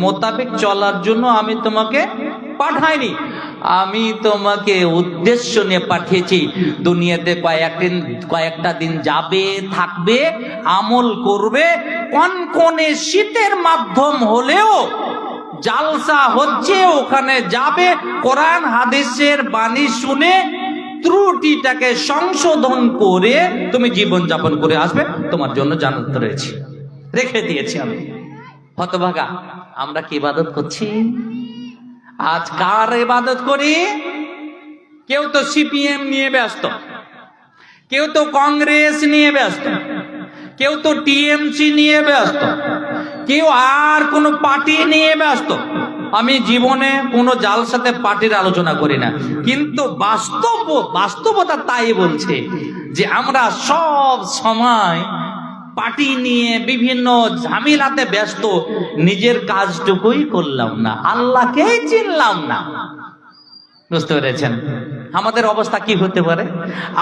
মোতাবেক চলার জন্য আমি তোমাকে পাঠাইনি, আমি তোমাকে উদ্দেশ্য নিয়ে পাঠিয়েছি। দুনিয়াতে কয়েকটা দিন যাবে, থাকবে, আমল করবে, কনকনে শীতের মাধ্যম হলেও জালসা হচ্ছে, ওখানে যাবে, কোরআন হাদিসের বাণী শুনে ত্রুটিটাকে সংশোধন করে তুমি জীবন যাপন করে আসবে। তোমার জন্য জান্নাত রয়েছে, রেখে দিয়েছি আমি। হতভাগা, আমরা কি ইবাদত করছি? আজ কার ইবাদত করি? কেউ তো সিপিএম নিয়ে ব্যস্ত, কেউ তো কংগ্রেস নিয়ে ব্যস্ত, কেউ তো টিএমসি নিয়ে ব্যস্ত, কেউ আর কোন পার্টি নিয়ে ব্যস্ত। আমি জীবনে কোনো জালসাতে পার্টির আলোচনা করি না, কিন্তু বাস্তবতা তাই বলছে যে আমরা সব সময় পার্টি নিয়ে বিভিন্ন ঝামেলাতে ব্যস্ত, নিজের কাজটুকুই করলাম না, আল্লাহকেই চিনলাম না। বুঝতে পেরেছেন আমাদের অবস্থা কি হতে পারে?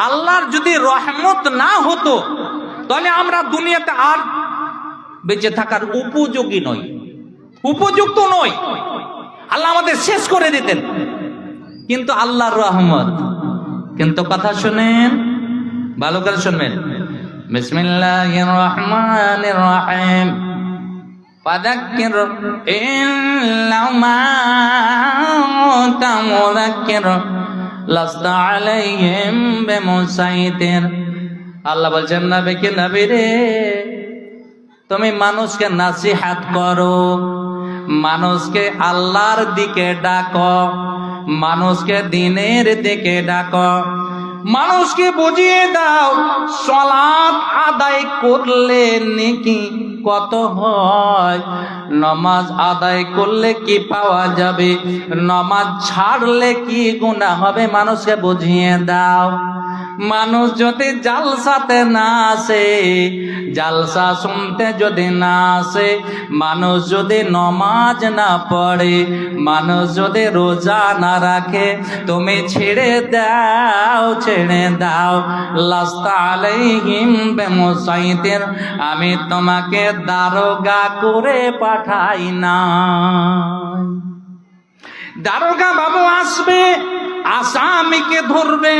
আল্লাহর যদি রহমত না হতো তাহলে আমরা দুনিয়াতে আর বেঁচে থাকার উপযোগী নই, উপযুক্ত নই, আল্লাহ আমাদের শেষ করে দিতেন। কিন্তু আল্লাহর রহমত, কিন্তু কথা শুনেন, ভালো করে শুনবেন। বিসমিল্লাহির রহমানির রহিম। ফাযাক্কির ইন্নামা আনতা মুযাক্কির লাস্তা আলাইহিম বিমুসাইতির। আল্লাহ বলছেন নবী রে, তুমি মানুষকে নাসিহাত করো, মানুষকে আল্লাহর দিকে ডাকো, মানুষকে দ্বীনের দিকে ডাকো, মানুষকে বুঝিয়ে দাও সালাত আদায় করলে নেকি কত হয়, নামাজ আদায় করলে কি পাওয়া যাবে, নামাজ ছাড়লে কি গুনাহ হবে, মানুষকে বুঝিয়ে দাও। মানুষ যদি জালসাতে না আসে, জালসা শুনতে যদি না আসে, মানুষ যদি নমাজ না পড়ে, মানুষ যদি রোজা না রাখে, তুমি ছেড়ে দাও, ছেড়ে দাও। লাস্তা আলাইহিম বিমুসাইতির, আমি তোমাকে দারোগা করে পাঠাই না। দারোগা বাবু আসবে, আসামিকে ধরবে,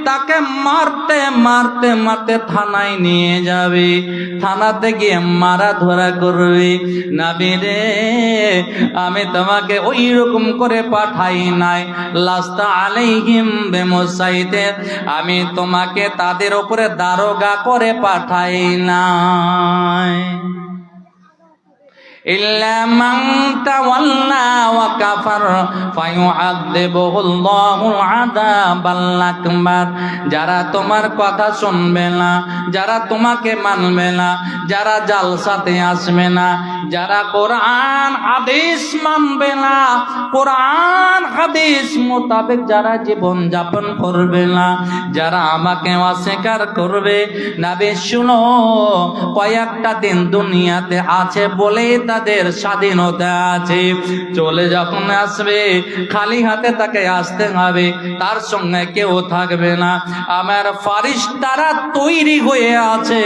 তাকে মারতে মারতে মারতে থানায় নিয়ে যাবে, থানাতে গিয়ে মারা ধরা করবে। নবী রে, আমি তোমাকে ওই রকম করে পাঠাই নাই। লাস্তা আলাইহিম বিমুসাইতির, আমি তোমাকে তাদের উপরে দারোগা করে পাঠাই নাই। ইল্লা মান তাওয়াল্লা ওয়া কাফার ফায়ুআযিবুহুল্লাহুল আযাবাল আকবার। যারা তোমার কথা শুনবে না, যারা তোমাকে মানবে না, যারা জালসাতে আসবে না, যারা কোরআন হাদিস মানবে না, কোরআন হাদিস মোতাবেক যারা জীবন যাপন করবে না, যারা আমাকে অস্বীকার করবে, নবী শুনো, কয়েকটা দিন দুনিয়াতে আছে বলেই তাদের স্বাধীনতা আছে। চলে যখন আসবে খালি হাতে তাকে আসতে হবে, তার সঙ্গে কেউ থাকবে না। আমার ফারিস্তারা তৈরি হয়ে আছে,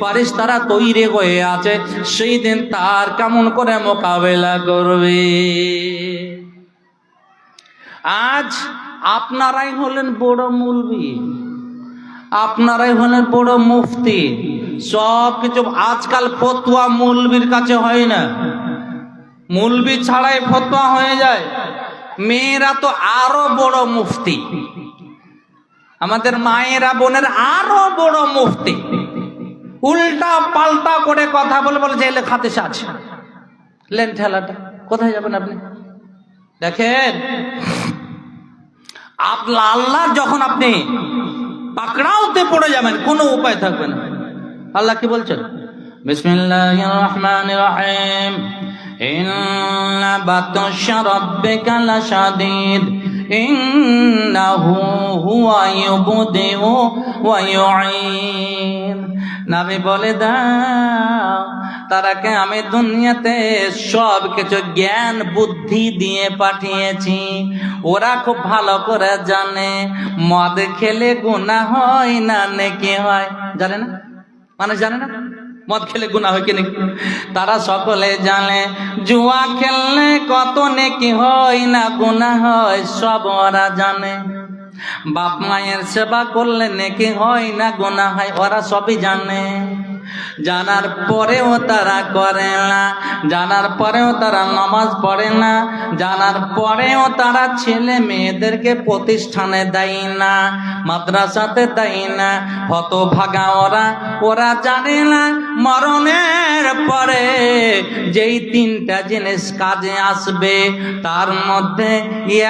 ফারিস্তারা তৈরি হয়ে আছে, সেই দিন তার কেমন করে মোকাবেলা করবে। আজ আপনারাই হলেন বড় মৌলবি, আপনারাই হলেন বড় মুফতি, সব কিছু। আজকাল ফতোয়া মৌলবীর কাছে হয় না, মৌলবি ছাড়াই ফতোয়া হয়ে যায়। মেয়েরা তো আরো বড় মুফতি, আমাদের মায়েরা বোনের আরো বড় মুফতি, উল্টা পাল্টা করে কথা বলে বলে যে লেখাতে আছে, লেন ঠেলাটা কোথায় যাবেন আপনি? দেখেন আল্লাহ যখন আপনি পাকড়াওতে পড়ে যাবেন, কোনো উপায় থাকবে না। আল্লাহ কি বলছেন? বিসমিল্লাহির রাহমানির রহিম। ইন্না বাতশা রাব্বিকা লাশাদীদ ইন্নাহু হুয়া ইউবদিউ ওয়া ইউঈদ। নবী বলে দাও, তারাকে আমি দুনিয়াতে সব কিছু জ্ঞান বুদ্ধি দিয়ে পাঠিয়েছি, ওরা খুব ভালো করে জানে মদ খেলে গুনাহ হয় না নেকি হয়। জানে না? মানুষ জানে না? মদ খেলে গুনাহ হয় কি নাকি? তারা সকলে জানে জুয়া খেললে কত নেকি হয় না গুনাহ হয়, সব ওরা জানে। বাপ মায়ের সেবা করলে নেকি হয় না গুনাহ হয়, ওরা সবই জানে। জানার পরেও তারা করে না, জানার পরেও তারা নামাজ পড়ে না, জানার পরেও তারা ছেলে মেয়েদেরকে প্রতিষ্ঠানে দেয় না, মাদ্রাসাতে দেয় না। হতভাগা ওরা জানে না মরণের পরে যেই তিনটা জিনিস কাজে আসবে, তার মধ্যে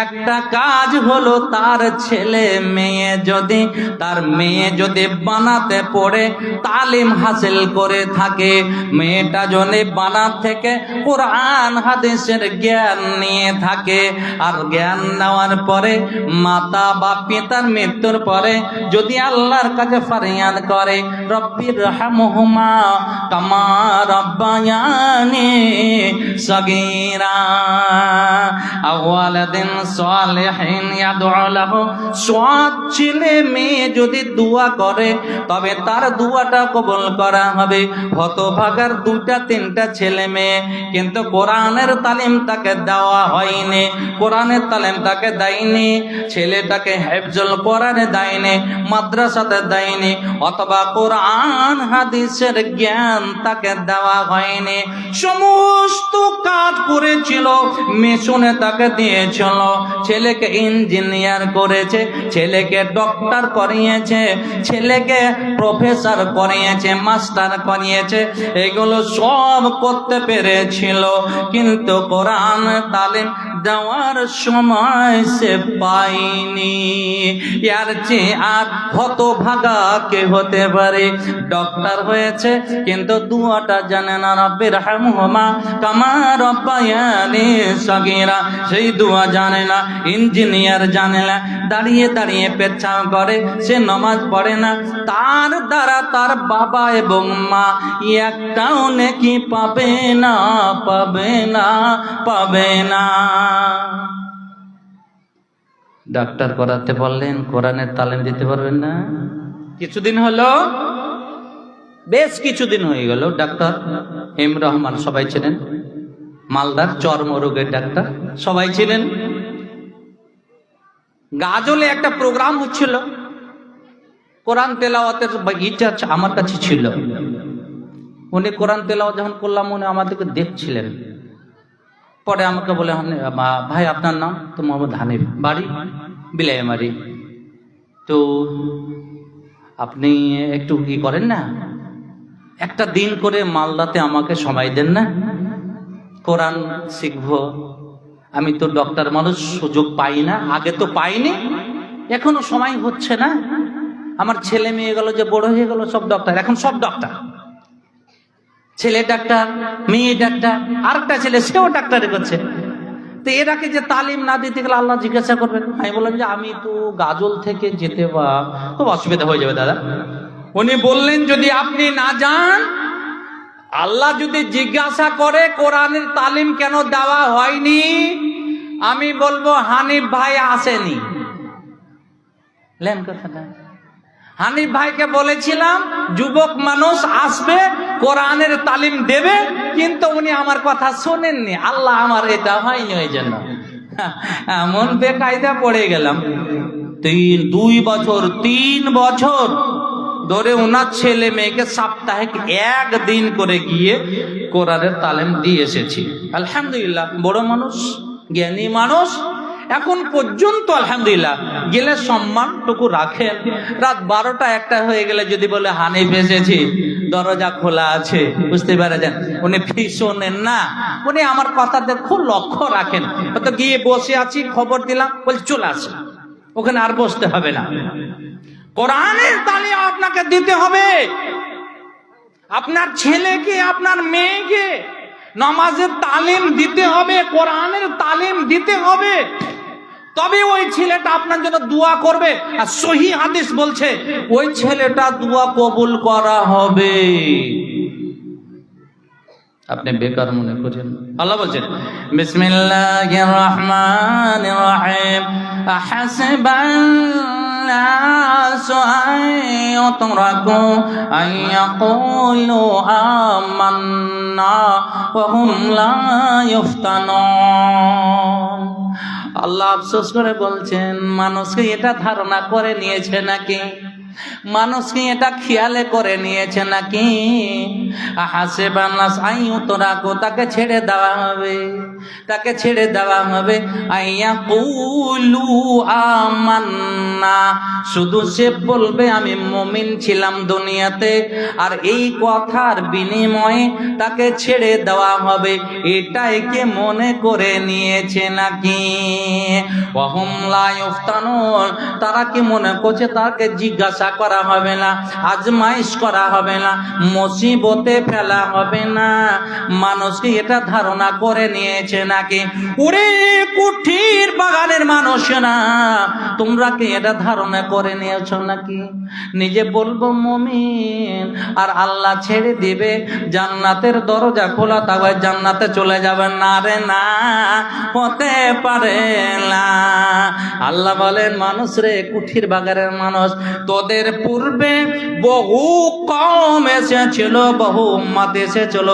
একটা কাজ হলো তার ছেলে মেয়ে যদি বানাতে পড়ে তালিম হাসিল করে থাকে, মেয়েটা যদি বানাত থেকে কোরআন হাদিসের জ্ঞান নিয়ে থাকে, আর জ্ঞান নেওয়ার পরে মাতা বা পিতার মৃত্যুর পরে যদি আল্লাহর কাছে ফরিয়াদ করে রব্বির রহমহুমা কামা রব্বায়ানি সগীরা আওয়ালাদিন সালিহিন ইয়াদউ লাহু, সৎ ছেলে মেয়ে যদি দোয়া করে তবে তার দোয়াটা কবুল করা হবে। হতভাগার দুইটা তিনটা ছেলে মেয়ে কিন্তু কোরআনের তালিম তাকে দেওয়া হয়নি, কোরআনের তালিম তাকে দেয়নি, ছেলেটাকে হেফজুল কোরআনে দেয়নি, মাদ্রাসাতে দেয়নি, অথবা কোরআন হাদিসের জ্ঞান তাকে দেওয়া হয়নি। সমস্ত কাজ করেছিল, মেশনে তাকে দিয়েছিল, ছেলেকে ইঞ্জিনিয়ার করেছে, ছেলেকে ডক্টর করিয়েছে, ছেলেকে প্রফেসর করিয়েছে, মাস্টার করিয়েছে, এগুলো সব করতে পেরেছিল, কিন্তু কোরআন তালিম দেওয়ার সময় সে পায়নি। এর চেয়ে আর হতভাগা কে হতে পারে? ডক্টর হয়েছে কিন্তু দুয়াটা জানে না, রব্বির রহমহুমা কামা রব্বায়ানি সগীরা, সেই দুয়া জানে না। ইঞ্জিনিয়ার জানে না, দাঁড়িয়ে দাঁড়িয়ে পেচ্ছাপ করে, সে নামাজ পড়ে না, তার দ্বারা তার বাবা এবং মা একটাও নেকি পাবে না, পাবে না, পাবে না। ডাক্তার করাতে বললেন, কোরআনের তালিম দিতে পারবেন না। কিছুদিন হলো, বেশ কিছুদিন হয়ে গেল, ডাক্তার এম রহমান সবাই ছিলেন, মালদার চর্মরোগের ডাক্তার সবাই ছিলেন। গাজলে একটা প্রোগ্রাম হচ্ছিল, কোরআন তেলাওয়াতের ইচ্ছা আমার কাছে ছিল। উনি কোরআন তেলাওয়াত যখন করলাম উনি আমাদেরকে দেখছিলেন, পরে আমাকে বলে ভাই আপনার নাম? তো মোহাম্মদ হানিফ, বাড়ি বিলাইমারি। তো আপনি একটু কি করেন না, একটা দিন করে মালদাতে আমাকে সময় দেন না, কোরআন শিখবো। আমি তো ডক্টর মানুষ, সুযোগ পাই না, আগে তো পাইনি, এখনো সময় হচ্ছে না। আমার ছেলে মেয়ে গেল যে বড় হয়ে গেল, সব ডক্টর, এখন সব ডক্টর, ছেলে ডাক্তার, মেয়ে ডাক্তার, আরেকটা ছেলে সেও ডাক্তারি করছে। তো এরাকে যে তালিম না দিতে গেলে আল্লাহ জিজ্ঞাসা করবেন। আমি বললাম যে আমি তো গাজল থেকে যেতে বা খুব অসুবিধা হয়ে যাবে দাদা। উনি বললেন যদি আপনি না যান, আল্লাহ যদি জিজ্ঞাসা করে কোরআনের তালিম কেন দেওয়া হয়নি, আমি বলবো হানিফ ভাই আসেনি। লেন কথাটা, হানিফ ভাইকে বলেছিলাম যুবক মানুষ আসবে, কোরআনের তালিম দেবে, কিন্তু উনি আমার কথা শোনেননি। আল্লাহ আমার এটা হয়নি, ওই জন্য এমন বেকায়দা পড়ে গেলাম। 2 বছর 3 বছর ধরে ওনার ছেলে মেয়েকে সপ্তাহে 1 দিন করে গিয়ে কোরআনের তালিম দিয়ে এসেছি। আলহামদুলিল্লাহ, বড় মানুষ, জ্ঞানী মানুষ, এখন পর্যন্ত আলহামদুলিল্লাহ গেলে সম্মানটুকু রাখেন। রাত 12টা 1টা হয়ে গেলে যদি বলে হানিফ এসেছি, দরজা খোলা আছে, বুঝতে পারেন, উনি ফি শোনেন না, উনি আমার কথাতে খুব লক্ষ্য রাখেন। হয়তো গিয়ে বসে আছি, খবর দিলাম, বলছি চলে আসে, ওখানে আর বসতে হবে না। কোরআনের তালিম আপনাকে দিতে হবে, আপনার ছেলেকে আপনার মেয়েকে নামাজের তালিম দিতে হবে, কোরআনের তালিম দিতে হবে, তবে ওই ছেলেটা আপনার জন্য দোয়া করবে। আর সহি হাদিস বলছে ওই ছেলেটা দোয়া কবুল করা হবে। আপনি বেকার মনে করেন। আল্লাহ বলছেন বিসমিল্লাহির রহমানির রহিম, আহাসিবান الناس أن يتركوا أن يقولوا آمنا وهم لا يفتنون আল্লাহ আফসোস করে বলছেন, মানুষকে এটা ধারণা করে নিয়েছে নাকি, মানুষকে এটা খেয়ালে করে নিয়েছে নাকি, হাসিবান নাস আইয়ুতরাকু, তাকে ছেড়ে দেওয়া হবে, তাকে ছেড়ে দেওয়া হবে, আইয়াকুলু আমান্না, শুধু সে বলবে আমি মুমিন ছিলাম দুনিয়াতে, আর এই কথার বিনিময়ে তাকে ছেড়ে দেওয়া হবে, এটাই কে মনে করে নিয়েছে নাকি। ওয়াহুম লা ইফতানুন, তারা কি মনে করছে তাকে জিজ্ঞাসা করা হবে না, আজমাইশ করা হবে না, মুসিবতে ফেলা হবে না, মানুষকে এটা ধারণা করে নিয়েছে নাকি। ওরে কুঠির বাগানের মানুষেরা, তোমরা কি এটা ধারণা করে নিয়েছো নাকি, নিজে বলবো মুমিন আর আল্লাহ ছেড়ে দিবে, জান্নাতের দরজা খোলা থাকবে, জান্নাতে চলে যাবেন? না রে না, হতে পারে না। আল্লাহ বলেন, মানুষ রে কুঠির বাগানের মানুষ, তোদের পূর্বে বহু কওম এসেছিল, বহু উম্মত এসেছিল,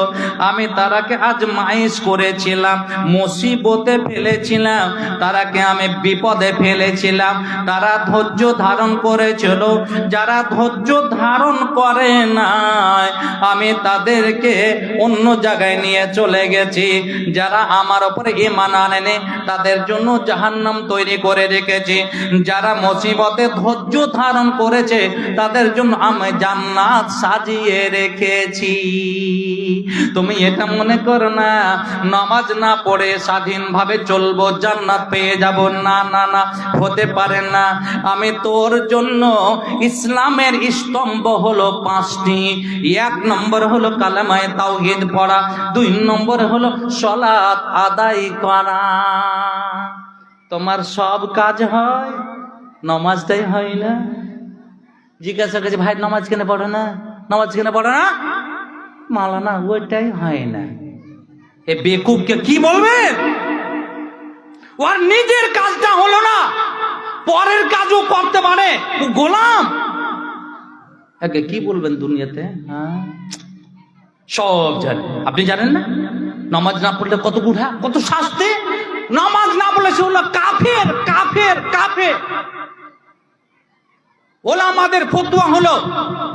আমি তারাকে আজমাইশ করেছিলাম, মুসিবতে ফেলেছিলাম, তারাকে আমি বিপদে ফেলেছিলাম, তারা ধৈর্য ধারণ করেছিল, যারা ধৈর্য ধারণ করে নাই আমি তাদেরকে অন্য জায়গায় নিয়ে চলে গেছি, যারা আমার উপরে ঈমান আনেনি তাদের জন্য জাহান্নাম তৈরি করে রেখেছি, যারা মুসিবতে ধৈর্য ধারণ করেছে তাদের জন্য আমি জান্নাত সাজিয়ে রেখেছি। তুমি এটা মনে করো না নামাজ না পড়ে স্বাধীনভাবে চলবো জান্নাত পেয়ে যাব, না না না, হতে পারে না। আমি তোর জন্য ইসলামের স্তম্ভ হলো 5টি। 1 নম্বর হলো কালেমায়ে তাওহীদ পড়া, 2 নম্বর হলো সালাত আদায় করা। তোমার সব কাজ হয়, নামাজটাই হয় না। জিজ্ঞাসা করছে, ভাই নামাজ কেন পড়ো না, নামাজ কেন পড়ো না? মাওলানা ওইটাই হয় না। এ বেকুবকে কি বলবেন? ওর নিজের কাজটা হলো না, পরের কাজও করতে পারে, ও গোলাম। একে কি বলবেন দুনিয়াতে? হ্যাঁ, সব জানে। আপনি জানেন না নামাজ না পড়লে কত গুণা, কত শাস্তি? নামাজ না পড়লে সে হলো কাফের, কাফের, কাফের। ওলামাদের ফতোয়া হলো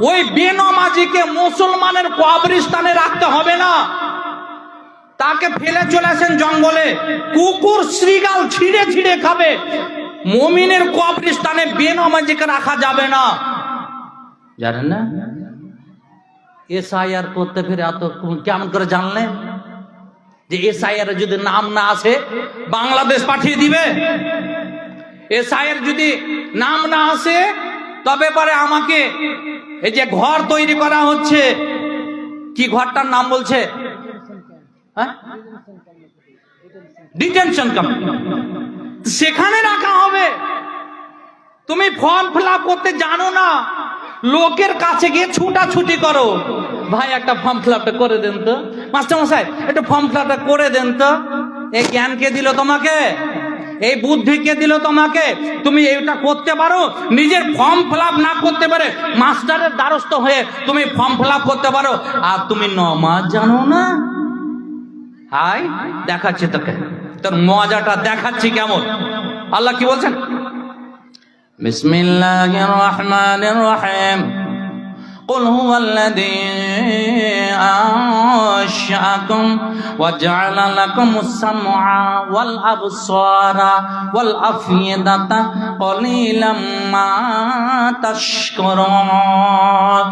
ওই বেনামাজিকে মুসলমানের কবরস্থানে রাখতে হবে না, তাকে ফেলে চলে আসেন জঙ্গলে, কুকুর শ্রীগাল ছিঁড়ে ছিঁড়ে খাবে। মুমিনের কবরস্থানে বেনামাজিকে রাখা যাবে না, জানেন না? এসআইআর করতে ফিরে এত কেমন করে জানলেন যে এসআইআর যদি নাম না আসে বাংলাদেশ পাঠিয়ে দিবে? এসআইআর যদি নাম না আসে তবে পরে আমাকে এই যে ঘর তৈরি করা হচ্ছে, কি ঘরটার নাম বলছে? ডিটেনশন ক্যাম্প, সেখানে রাখা হবে। তুমি ফর্ম ফিল আপ করতে জানো না, লোকের কাছে গিয়ে ছুটাছুটি করো, ভাই একটা ফর্ম ফিল আপটা করে দেন তো, মাস্টার মশাই একটা ফর্ম ফিল আপটা করে দেন তো। এই জ্ঞান কে দিল তোমাকে? এই বুদ্ধি কে দিল তোমাকে? তুমি এটা করতে পারো? নিজের ফর্ম ফিল আপ না করতে পারে মাস্টারের দ্বারস্থ হয়ে তুমি ফর্ম ফিল আপ করতে পারো, আর তুমি নামাজ জানো না? হাই, দেখাচ্ছি তোকে, তোর মজাটা দেখাচ্ছি কেমন। আল্লাহ কি বলছেন? বিসমিল্লাহির রহমানির রহিম। قل هو الذي أنشأكم وجعل لكم السمع والأبصار والأفئدة قليلا ما تشكرون।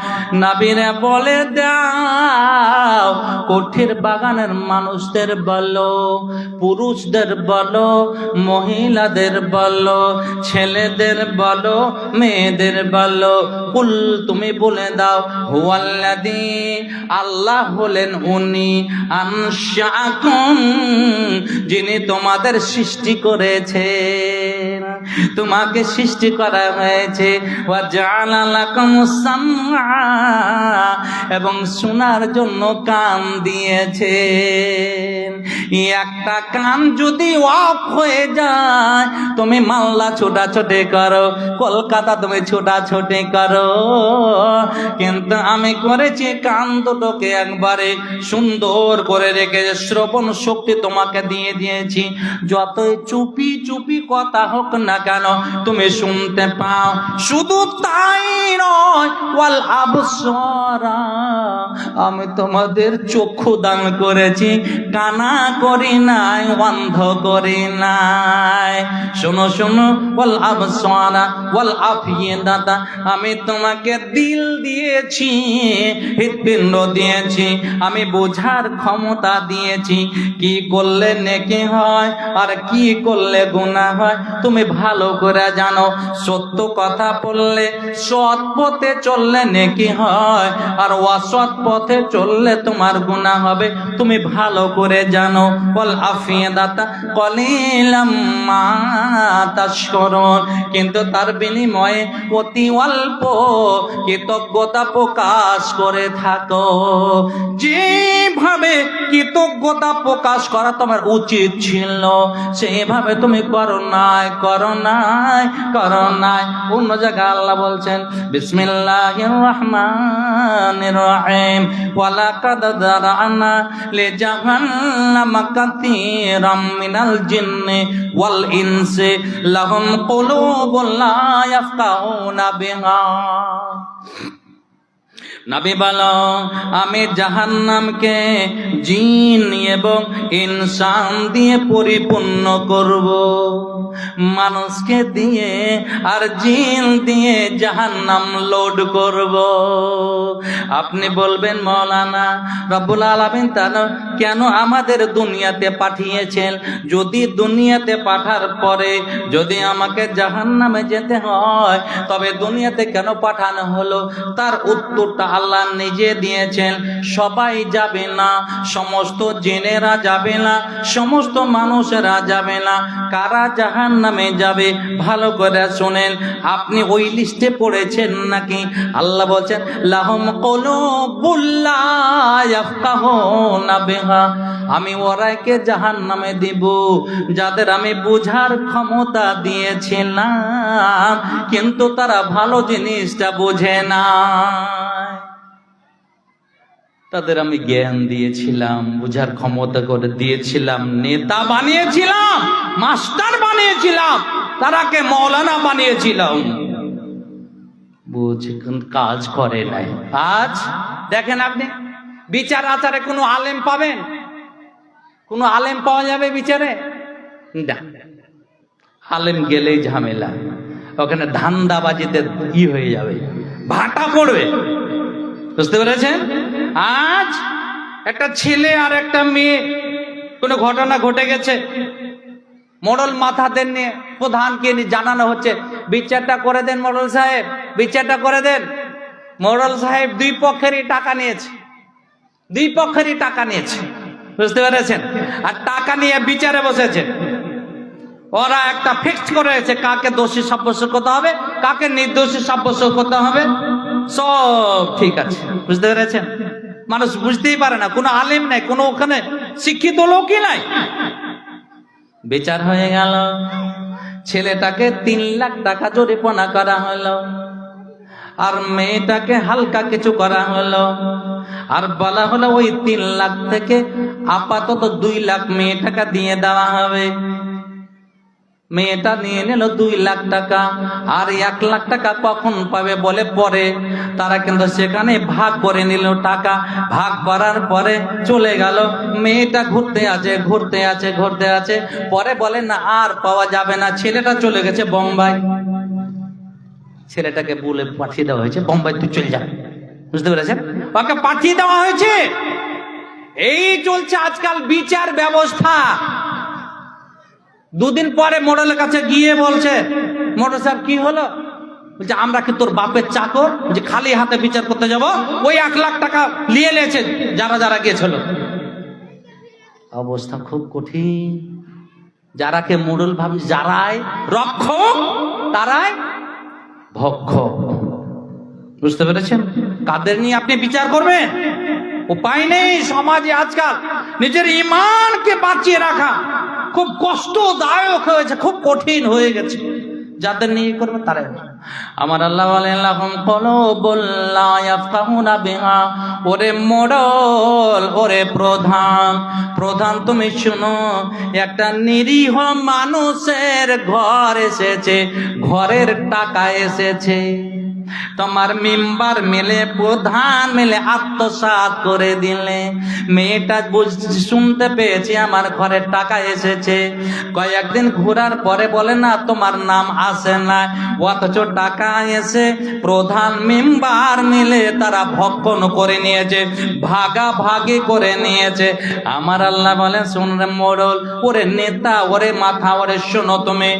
নবীরে বলে দাও, কুঠির বাগানের মানুষদের বলো, পুরুষদের বলো, মহিলাদের বলো, ছেলেদের বলো, মেয়েদের বলো, কুল তুমি বলে দাও, হুয়াল্লাযী আল্লাহ হলেন উনি, আনশাআকুম যিনি তোমাদের সৃষ্টি করেছেন। তোমাকে সৃষ্টি করা হয়েছে, ওয়া জাআলা লাকুমুস সামআ, এবং শোনার জন্য কান দিয়েছেন। একটা কান যদি অফ হয়ে যায়, তুমি মালদা ছোটাছুটি করো, কলকাতা তুমি ছোটাছুটি করো, কিন্তু আমি করেছি কান দুটোকে একবারে সুন্দর করে রেখে শ্রবণ শক্তি তোমাকে দিয়ে দিয়েছি। যতই চুপি চুপি কথা হোক না কেন তুমি শুনতে পাও। শুধু তাই নয়, ওয়াল আবসারা, আমি তোমাদের চক্ষু দান করেছি, কানা করি নাই, অন্ধ করি নাই। শোনো শোনো, ওয়াল আবসারা ওয়াল আফিদাতা, আমি তোমাকে দিল দিয়েছি, হৃৎপিণ্ড দিয়েছি, আমি বোঝার ক্ষমতা দিয়েছি। কি করলে নেকি হয় আর কি করলে গুনাহ হয় তুমি ভালো করে জানো। সত্য কথা বললে, সৎ পথে চললে নেকি হয়, আর অসৎ পথে চললে তোমার গুনাহ হবে, তুমি ভালো করে জানো। ওয়াল আফিদাতা কলিলাম মা তাশকুরুন, কিন্তু তার বিনিময়ে অতি অল্প কৃতজ্ঞতা প্রকাশ করে থাকো। যেভাবে কৃতজ্ঞতা প্রকাশ করা তোমার উচিত ছিল, সেভাবে তুমি করো নাই, করো নাই, করো নাই। অন্য জায়গায় আল্লাহ বলছেন, বিসমিল্লাহির রহমানির রহিম, ওয়ালাকাদ যারানা লিজাহান্নামা কাসীরাম মিনাল জিন্নি ওয়াল ইনসি লাহুম কুলুবুন লা ইয়াফকাহুনা বিহা। নবী বলো, আমি জাহান্নামকে জিন এবং ইনসান দিয়ে পরিপূর্ণ করব, মানুষকে দিয়ে আর জিন দিয়ে জাহান্নাম লোড করব। আপনি বলবেন, মাওলানা রব্বুল আলামিন তাআলা কেন আমাদের দুনিয়াতে পাঠিয়েছেন? যদি দুনিয়াতে পাঠার পরে যদি আমাকে জাহান্নামে যেতে হয়, তবে দুনিয়াতে কেন পাঠানো হলো? তার উত্তরটা আল্লাহ নিজে দিয়েছেন। সবাই যাবে না, সমস্ত জিনেরা যাবে না, সমস্ত মানুষেরা যাবে না। কারা জাহান্নামে যাবে ভালো করে শুনেন। আপনি ওই লিস্টে পড়েছেন নাকি? আল্লাহ বলছেন, লাহুম কুলুবুন লা ইয়াফকাহুনা বিহা, আমি ওরাইকে জাহান্নামে দিব যাদের আমি বুঝার ক্ষমতা দিয়েছিলাম, কিন্তু তারা ভালো জিনিসটা বোঝে না। তাদের আমি জ্ঞান দিয়েছিলাম, বুঝার ক্ষমতা করে দিয়েছিলাম, নেতা বানিয়েছিলাম, মাস্টার বানিয়েছিলাম, তারাকে মৌলানা বানিয়েছিলাম, বুঝে কাজ করে নাই। আজ দেখেন আপনি বিচার আচারে কোনো আলেম পাবেন? কোনো আলেম পাওয়া যাবে বিচারে? না, আলেম গেলেই ঝামেলা, ওখানে ধান্দাবাজিতে কি হয়ে যাবে, ভাটা পড়বে। বুঝতে পেরেছেন? আজ একটা ছেলে আর একটা মেয়ে, কোনো ঘটনা ঘটে গেছে, মোড়ল মাথাদের নিয়ে প্রধানকে নিয়ে জানানো হচ্ছে, বিচারটা করে দেন মোড়ল সাহেব, বিচারটা করে দেন। মোড়ল সাহেব দুই পক্ষেরই টাকা নিয়েছে, দুই পক্ষেরই টাকা নিয়েছে। বুঝতে পেরেছেন? আর টাকা নিয়ে বিচারে বসেছে। ওরা একটা ফিক্সড করেছে কাকে দোষী সাব্যস্ত করতে হবে, কাকে নির্দোষী সাব্যস্ত করতে হবে, সব ঠিক আছে। বুঝতে পেরেছেন? মানুষ বুঝতেই পারে না, কোনো আলেম নাই, কোনো ওখানে শিক্ষিত লোকই নাই। বিচার হয়ে গেল, ছেলেটাকে 3 লাখ টাকা জরিমানা করা হলো, আর মেয়েটাকে হালকা কিছু করা হলো, আর বলা হলো ওই 3 লাখ থেকে আপাতত 2 লাখ মেয়েটাকে দিয়ে দেওয়া হবে। মেয়েটা নিয়ে নিল 2 লাখ টাকা, আর 1 লাখ টাকা কখন পাবে বলে পরে। তারা কিন্তু সেখানে ভাগ করে নিল টাকা। ভাগ করার পরে চলে গেল, মেয়েটা ঘুরতে আছে, ঘুরতে আছে, ঘুরতে আছে, পরে বলে না আর পাওয়া যাবে না, ছেলেটা চলে গেছে বোম্বাই। ছেলেটাকে বলে পাঠিয়ে দেওয়া হয়েছে, বোম্বাই তুই চলে যা। বুঝতে পেরেছেন? ওকে পাঠিয়ে দেওয়া হয়েছে। এই চলছে আজকাল বিচার ব্যবস্থা। 2 দিন পরে মোড়লের কাছে গিয়ে বলছে, মোড়ল সাহেব কি হলো? বলছে, আমরা কি তোর বাপের চাকর যে খালি হাতে বিচার করতে যাব? ওই 1 লাখ টাকা নিয়ে নিয়েছে যারা যারা গিয়েছিল। অবস্থা খুব কঠিন। যারাকে মোড়ল ভাবি, যারাই রক্ষক তারাই ভক্ষক। বুঝতে পেরেছেন? কাদের নিয়ে আপনি বিচার করবেন? উপায় নেই। সমাজে আজকাল নিজের ঈমানকে বাঁচিয়ে রাখা খুব কষ্টদায়ক হয়েছে, খুব কঠিন হয়ে গেছে। যাদের নিয়ে করবে তারাই। আমার আল্লাহ বলেন লাহুম কুলুবুল লা ইয়াফকাহুনা বিহা। ওরে মোড়ল, ওরে প্রধান, প্রধান তুমি শুনো, একটা নিরীহ মানুষের ঘর এসেছে, ঘরের টাকা এসেছে। তোমার মেম্বার মিলে, প্রধান মিলে আত্মসাৎ করে দিলে। মেয়েটা শুনতে পেয়েছি আমার ঘরের টাকা এসেছে, কয়েকদিন ঘোরার পরে বলে না তোমার নাম আসে না, অথচ টাকা এসে প্রধান মেম্বার মিলে তারা ভক্ষণ করে নিয়েছে, ভাগাভাগি করে নিয়েছে। আমার আল্লাহ বলেন শুনরে মোড়ল, ওরে নেতা, ওরে মাথা, ওরে শোনো তুমি,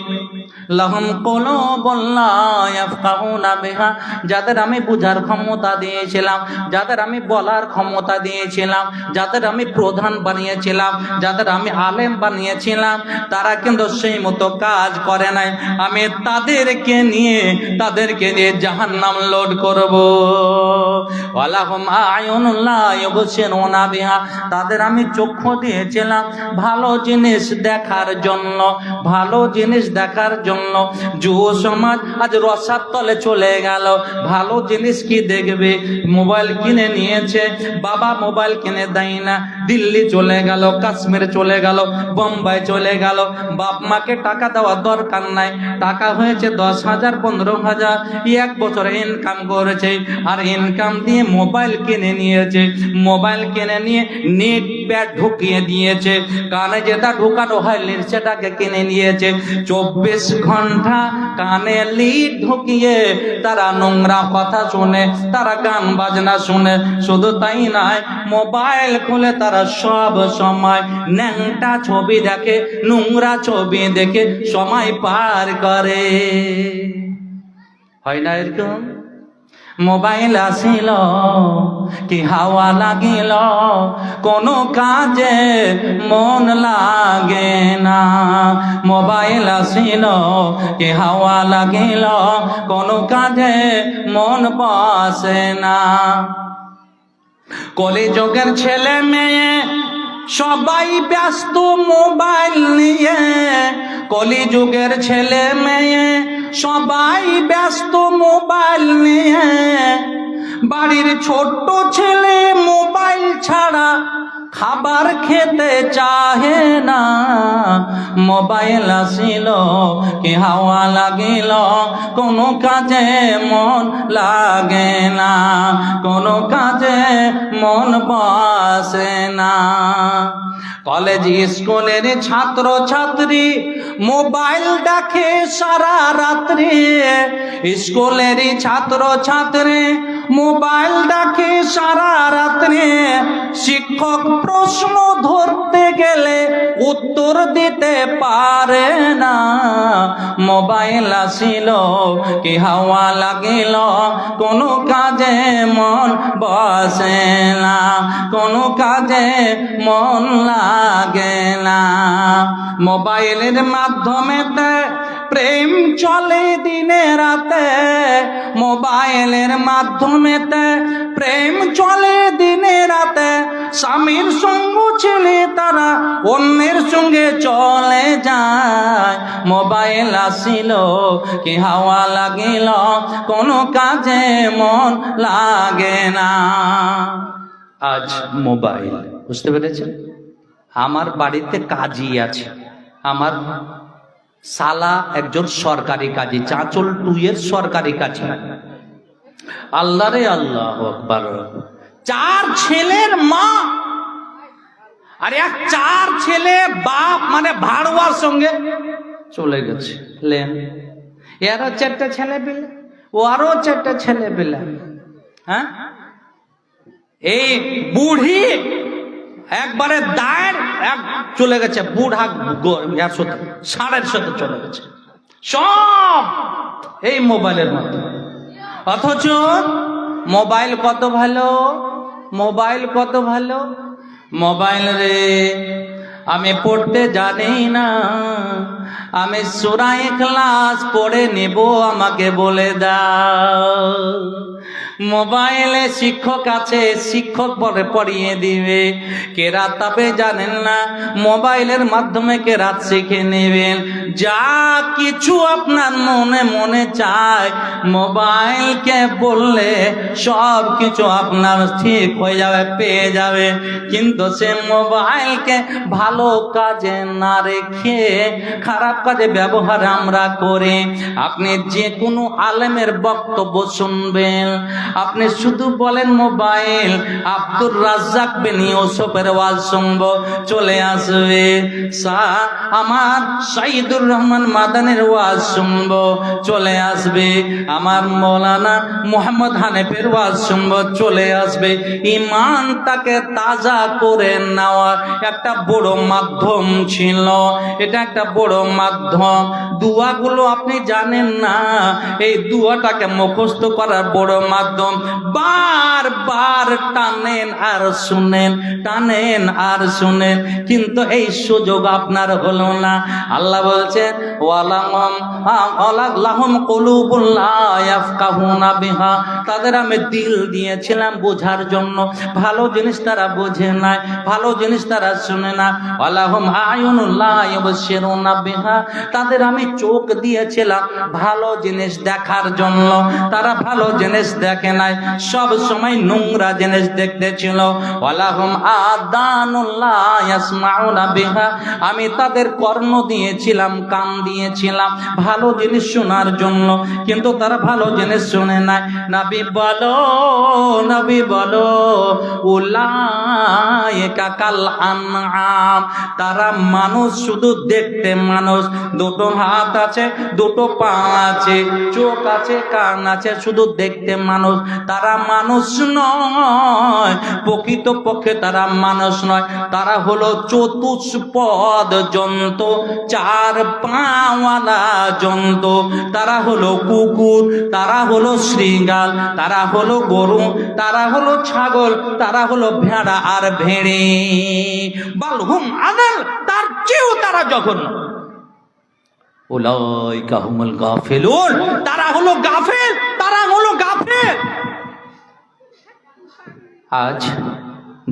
লাহুম কুলুবুন লা ইয়াফকাহুনা বিহা। যাদের আমি বুঝার ক্ষমতা দিয়েছিলাম, যাদের আমি বলার ক্ষমতা দিয়েছিলাম, যাদের আমি প্রধান বানিয়েছিলাম, যাদের আমি আলেম বানিয়েছিলাম, তারা কিন্তু সেই মতো কাজ করে নাই। আমি তাদেরকে নিয়ে জাহান্নাম লোড করব। ওয়ালাহুম আ'য়ুনুন লা ইউবসিরুনা বিহা। তাদের আমি চক্ষু দিয়েছিলাম ভালো জিনিস দেখার জন্য, ভালো জিনিস দেখার জন্য। যুব সমাজ আজ রসার তলে চলে গেল। ভালো জিনিস কি দেখবে? মোবাইল কিনে নিয়েছে, বাবা মোবাইল কিনে দেয় না, দিল্লি চলে গেল, কাশ্মীর চলে গেল, বোম্বাই চলে গেল। বাপ মাকে টাকা দেওয়ার দরকার নাই, টাকা হয়েছে 10,000 15,000, এক বছর ইনকাম করেছে, আর ইনকাম দিয়ে মোবাইল কিনে নিয়েছে। মোবাইল কিনে নিয়ে নেট প্যাড ঢুকিয়ে দিয়েছে, কানে যেটা ঢুকানো হয় সেটাকে কিনে নিয়েছে। 24 ঘন্টা কানে লিড ঢুকিয়ে তারা নোংরা কথা শুনে, তারা গান বাজনা শুনে। শুধু তাই নয়, মোবাইল খুলে তারা সব সময় ন্যাংটা ছবি দেখে, নোংরা ছবি দেখে সময় পার করে। হয় না এরকম? মোবাইল আসিল কি হাওয়া লাগিল, কোনো কাজে মন লাগে না। মোবাইল আসিল কি হাওয়া লাগিল, কোনো কাজে মন বসে না। কলিযুগের ছেলে মেয়ে সবাই ব্যস্ত মোবাইল নিয়ে, কলিযুগের ছেলে মেয়ে সবাই ব্যস্ত মোবাইল নিয়ে। বাড়ির ছোট্ট ছেলে মোবাইল ছাড়া খাবার খেতে চাহে না। মোবাইল আসিল কি হাওয়া লাগিল, কোনো কাজে মন লাগে না, কোনো কাজে মন বসে না। কলেজ স্কুলের ছাত্র ছাত্রী মোবাইল দেখে সারা রাত্রি, স্কুলেরই ছাত্র ছাত্রী মোবাইল দেখে সারা রাত্রি। শিক্ষক প্রশ্ন ধরতে গেলে উত্তর দিতে পারে না। মোবাইল আসিল কি হাওয়া লাগিল, কোনো কাজে মন বসে না, কোনো কাজে মন লাগে না। মোবাইলের মাধ্যমেতে প্রেম চলে দিনে রাতে, মোবাইলের মাধ্যমেতে প্রেম চলে দিনে রাতে। স্বামীর সঙ্গ ছেলে তারা অন্যের সঙ্গে চলে যায়। মোবাইল আসিল কি হাওয়া লাগিল, কোনো কাজে মন লাগে না। আজ মোবাইল, বুঝতে পেরেছেন? আমার বাড়িতে কাজী আছে, আমার সালা একজন সরকারি কাজী, চাঁচল 2 এর সরকারি কাজী। আল্লাহ রে আল্লাহ আকবার। 4 ছেলের মা, আর 4 ছেলে বাপ, মানে ভাড়ুয়ার সঙ্গে চলে গেছে। লেন, এরও 4টে ছেলে পেলে, ও আরো 4টে ছেলে পেলে। হ্যাঁ, এই বুড়ি একবারে দায়ের চলে গেছে, বুড়া ষাঁড়ের সাথে চলে গেছে, সব এই মোবাইলের মাধ্যমে। অথচ মোবাইল কত ভালো, মোবাইল কত ভালো। মোবাইল রে আমি পড়তে জানি না, আমি সূরা ইখলাস পড়ে নেব, আমাকে বলে দাও। মোবাইলে শিক্ষক আছে, শিক্ষক পরে পড়িয়ে দিবে। কেরাত আপনি জানেন না, মোবাইলের মাধ্যমে কেরাত শিখে নেবেন। যা কিছু আপনার মনে মনে চায় মোবাইলকে বললে সব কিছু আপনার ঠিক হয়ে যাবে, পেয়ে যাবে। কিন্তু সে মোবাইলকে ভালো কাজে না রেখে খারাপ কাজে ব্যবহার আমরা করি। আপনি যে কোনো আলেমের বক্তব্য শুনবেন, আপনি শুধু বলেন মোবাইল আব্দুর রাজ্জাক বিন ইউসুফের ওয়াজ শুনবো, চলে আসবে। আমার সাইদুর রহমান মাদানির ওয়াজ শুনবো, চলে আসবে। আমার মৌলানা মোহাম্মদ হানিফের ওয়াজ শুনবো, চলে আসবে। ইমানটাকে তাজা করে নেওয়ার একটা বড় মাধ্যম ছিল, এটা একটা বড় মাধ্যম। দুয়াগুলো আপনি জানেন না, এই দুয়াটাকে মুখস্থ করার বড় মাধ্যম। বারবার টানেন আর শুনেন, টানেন আর শুনেন, কিন্তু এই সুযোগ আপনার হলো না। আল্লাহ বলছেন ওয়ালাহুম কুলুবুন লা ইয়াফকাহুনা বিহা, তাদের আমি দিল দিয়েছিলাম বোঝার জন্য, ভালো জিনিস তারা বোঝে না, ভালো জিনিস তারা শুনে না। ওয়ালাহুম আয়ুনুন লা ইউবসিরুনা বিহা, তাদের আমি চোখ দিয়েছিলাম ভালো জিনিস দেখার জন্য, তারা ভালো জিনিস দেখে নাই, সব সময় নোংরা জিনিস দেখতেছিল। ওয়ালাহুম আদানুন লা ইয়াসমাউনা বিহা, আমি তাদের কর্ণ দিয়েছিলাম, কান দিয়েছিলাম ভালো জিনিস শোনার জন্য, কিন্তু তারা ভালো জিনিস শুনে নাই। নবী বলো, নবী বলো উলাইকা কাল আনআম, তারা মানুষ, শুধু দেখতে মানুষ, দুটো হাত আছে, দুটো পা আছে, চোখ আছে, কান আছে, শুধু দেখতে মানুষ, তারা মানুষ নয়। প্রকৃতপক্ষে তারা মানুষ নয়, তারা হলো চতুষ্পদ জন্তু, চার পাওয়ালা জন্তু। তারা হলো কুকুর, তারা হলো শৃগাল, তারা হলো গরু, তারা হলো ছাগল, তারা হলো ভেড়া আর ভেড়ে। বালহুম আদাল, তার চেয়েও তারা জঘন্য। উলাইকা হুমুল গাফিলুন, তারা হলো গাফেল, তারা হলো গাফেল। আজ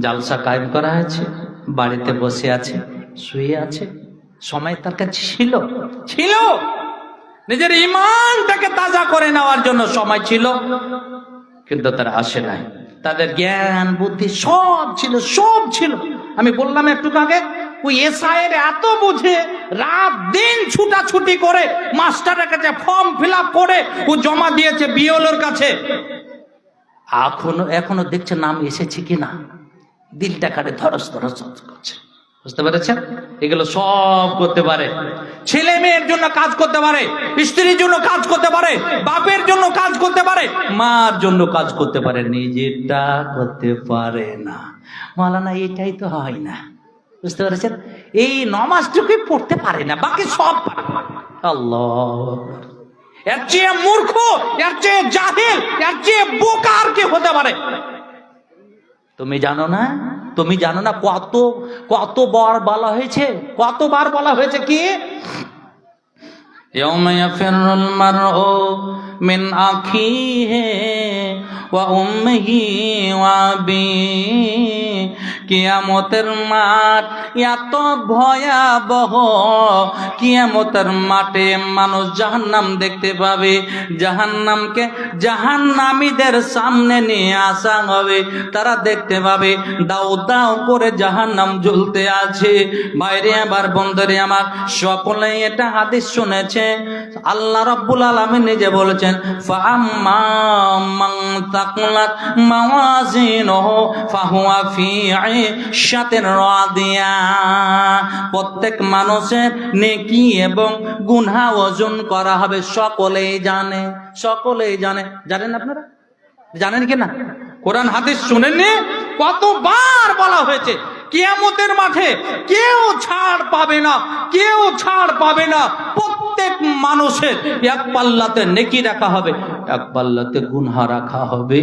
জালসা কায়েম করা হয়েছে, বাড়িতে বসে আছে, শুয়ে আছে, সময় তার কাছে ছিল, ছিল নিজের ঈমানটাকে তাজা করে নেওয়ার জন্য সময় ছিল, কিন্তু তারা আসে নাই। তাদের জ্ঞান বুদ্ধি সব ছিল, সব ছিল। আমি বললাম একটু আগে, ওই এসআইয়ের এত বুঝে, রাত দিন ছুটাছুটি করে মাস্টারের কাছে ফর্ম ফিল আপ করে ও জমা দিয়েছে বিএলওর কাছে। এখনো দেখছে নাম এসেছে কিনা, দিলটা কাটে ধরস ধরস করছে। বুঝতে পেরেছেন? এগুলো সব করতে পারে, ছেলে মেয়ের জন্য কাজ করতে পারে, স্ত্রীর জন্য কাজ করতে পারে, বাপের জন্য কাজ করতে পারে, মার জন্য কাজ করতে পারে, নিজেরটা করতে পারে না। মাওলানা এটাই তো হয় না। বুঝতে পেরেছেন? এই নামাজটুকুই পড়তে পারে না, বাকি সব পারে। আল্লাহ, এর চেয়ে মূর্খ, এর চেয়ে জাহিল, এর চেয়ে বোকা আর কে হতে পারে? তুমি জানো না, তুমি জানো না কতবার বলা হয়েছে, কতবার বলা হয়েছে কি ইয়াউমা ইয়াফিরুল মারউ মিন আখিহি ওয়া উম্মিহি ওয়া আবিহি। কিয়ামতের মাঠ এত ভয়াবহ, কিয়ামতের মাঠে মানুষ জাহান্নাম দেখতে পাবে, জাহান্নামকে জাহান্নামীদের সামনে নিয়ে আসা হবে, তারা দেখতে পাবে দাও দাও করে জাহান্নাম জ্বলতে আছে। বাইরে আবার বন্ধুরে আমার, সকলে এটা হাদিস শুনেছে, আল্লাহ রাব্বুল আলামিন নিজে বলেছেন ফাআম্মা মান তাকুলাত মাওয়াজিনুহু ফাহুয়া ফি ঈশাতির রাদিয়া। প্রত্যেক মানুষের নেকি এবং গুনাহ ওজন করা হবে, সকলেই জানে, সকলেই জানে। জানেন আপনারা? জানেন কি না? কোরআন হাদিস শুনেননি? কতবার বলা হয়েছে কিয়ামতের মাঠে কেউ ছাড় পাবে না, কেউ ছাড় পাবে না। প্রত্যেক মানুষের এক পাল্লাতে নেকি রাখা হবে, এক পাল্লাতে গুনহা রাখা হবে।